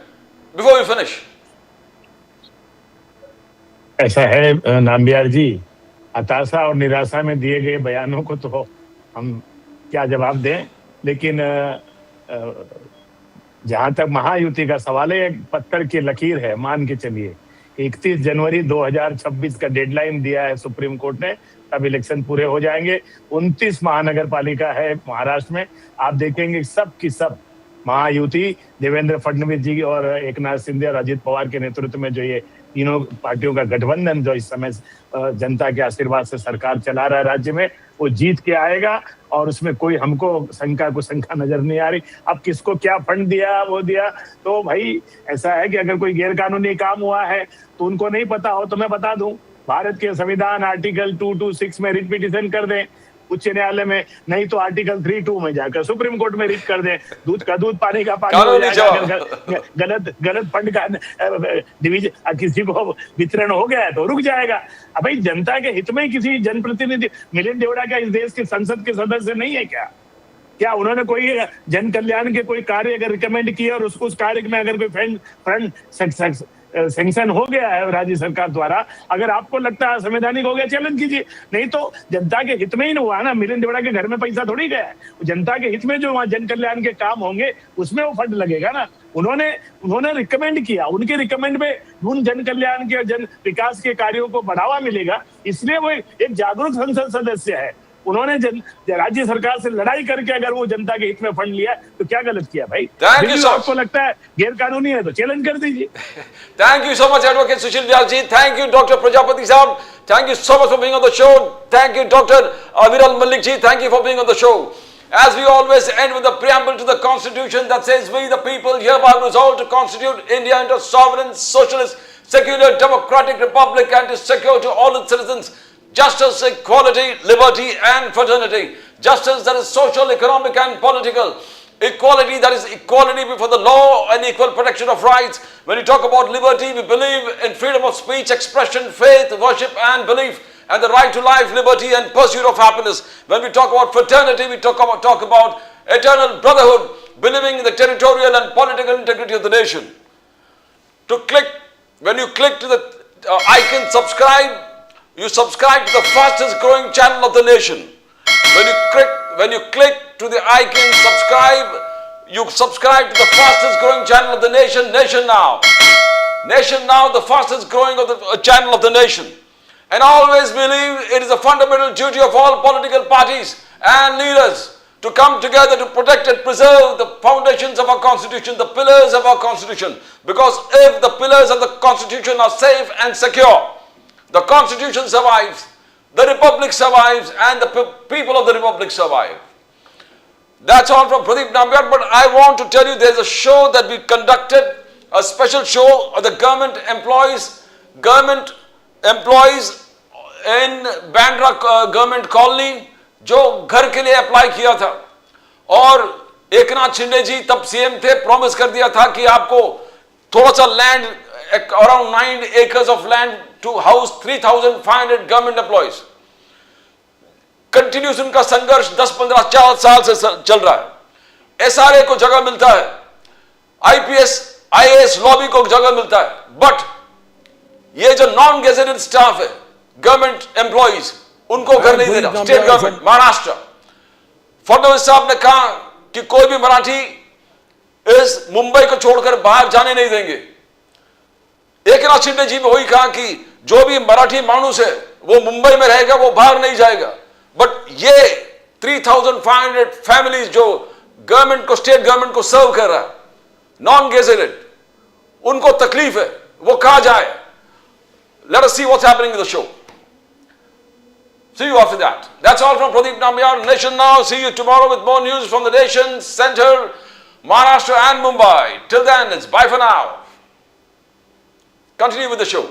बिफोर वी फिनिश। ऐसा है नामबियार जी, हताशा और निराशा में दिए गए बयानों को तो हम क्या जवाब दें, लेकिन जहां तक महायुति का सवाल है, एक पत्थर की लकीर है, मान के चलिए 31 जनवरी 2026 का डेडलाइन दिया है सुप्रीम कोर्ट ने, तब इलेक्शन पूरे हो जाएंगे। 29 महानगर पालिका है महाराष्ट्र में, आप देखेंगे सब की सब महायुति, देवेंद्र फडणवीस जी और एकनाथ शिंदे और अजित पवार के नेतृत्व में जो ये तीनों पार्टियों का गठबंधन जो इस समय जनता के आशीर्वाद से सरकार चला रहा है राज्य में, वो जीत के आएगा और उसमें कोई हमको शंका नजर नहीं आ रही। अब किसको क्या फंड दिया वो दिया, तो भाई ऐसा है कि अगर कोई गैरकानूनी काम हुआ है तो उनको नहीं पता हो तो मैं बता दूं, भारत के संविधान आर्टिकल 226 में रिट पिटीशन कर दें उच्च न्यायालय में, नहीं तो आर्टिकल 32 में जाकर सुप्रीम कोर्ट में रिट कर दें, दूध का दूध पानी का पानी हो जाएगा। गलत फंड का डिवीजन किसी को वितरण हो गया है तो रुक जाएगा। अब भाई जनता के हित में किसी जनप्रतिनिधि, मिलिंद देवड़ा क्या इस देश के संसद के सदस्य नहीं है क्या उन्होंने कोई जन कल्याण के कोई कार्य अगर रिकमेंड किया और उस कार्य में अगर कोई फंड सैंक्शन हो गया है राज्य सरकार द्वारा, अगर आपको लगता है संवैधानिक हो गया चैलेंज कीजिए, नहीं तो जनता के हित में ही नहीं हुआ ना। मिलिंद देवड़ा के घर में पैसा थोड़ी गया है, जनता के हित में जो वहां जन कल्याण के काम होंगे उसमें वो फंड लगेगा ना। उन्होंने रिकमेंड किया, उनके रिकमेंड में उन जन कल्याण के जन विकास के कार्यों को बढ़ावा मिलेगा, इसलिए वो एक जागरूक संसद सदस्य है। उन्होंने राज्य सरकार से लड़ाई करके अगर वो जनता के हित में फंड लिया तो क्या गलत किया भाई? आपको लगता है गैर कानूनी है तो चैलेंज कर दीजिए। Thank you so much advocate Sushil Vyas ji, thank you doctor Prajapati साहब, thank you so much for being on the show, thank you doctor Viral Malik ji, thank you for being on the show. As we always end with the preamble to the Constitution that says, "We the people hereby resolve to constitute India into a sovereign, socialist, secular, democratic republic and to secure to all its citizens justice, equality, liberty and fraternity. Justice that is social, economic and political. Equality that is equality before the law and equal protection of rights. When we talk about liberty, we believe in freedom of speech, expression, faith, worship and belief, and the right to life, liberty and pursuit of happiness. When we talk about fraternity, we talk about eternal brotherhood, believing in the territorial and political integrity of the nation." When you click to the icon subscribe, you subscribe to the fastest growing channel of the nation. When you click to the icon subscribe, you subscribe to the fastest growing channel of the nation, Nation Now. Nation Now, the fastest growing of the channel of the nation. And I always believe it is a fundamental duty of all political parties and leaders to come together to protect and preserve the foundations of our Constitution, the pillars of our Constitution. Because if the pillars of the Constitution are safe and secure, the Constitution survives, the Republic survives, and the people of the Republic survive. That's all from Pradeep Nambiar, but I want to tell you there's a show that we conducted, a special show of the government employees in Bandra government colony जो घर के लिए apply किया था, और एकनाथ शिंदे जी तब CM थे, promise कर दिया था कि आपको थोड़ा सा land, around 9 acres of land to house 3,500 government employees. Continuous उनका संघर्ष 10-15 साल से चल रहा है। एसआरए को जगह मिलता है, आईपीएस आईएएस लॉबी को जगह मिलता है, बट ये जो नॉन गेजेटेड स्टाफ है, गवर्नमेंट एम्प्लॉइज, उनको घर नहीं दे रहा स्टेट गवर्नमेंट महाराष्ट्र। फडणवीस साहब ने कहा कि कोई भी मराठी इस मुंबई को छोड़कर बाहर जाने नहीं देंगे। एकनाथ शिंदे जी ने वही कहा कि जो भी मराठी मानुस है वो मुंबई में रहेगा, वो बाहर नहीं जाएगा। बट ये 3,500 फैमिलीज जो गवर्नमेंट को, स्टेट गवर्नमेंट को सर्व कर रहा है, नॉन गेजेटेड, उनको तकलीफ है, वो कहां जाए? Let us see what's happening in the show. See you after that. That's all from Pradeep Nambiar, Nation Now. See you tomorrow with more news from the nation, center, Maharashtra and Mumbai. Till then, it's bye for now. Continue with the show.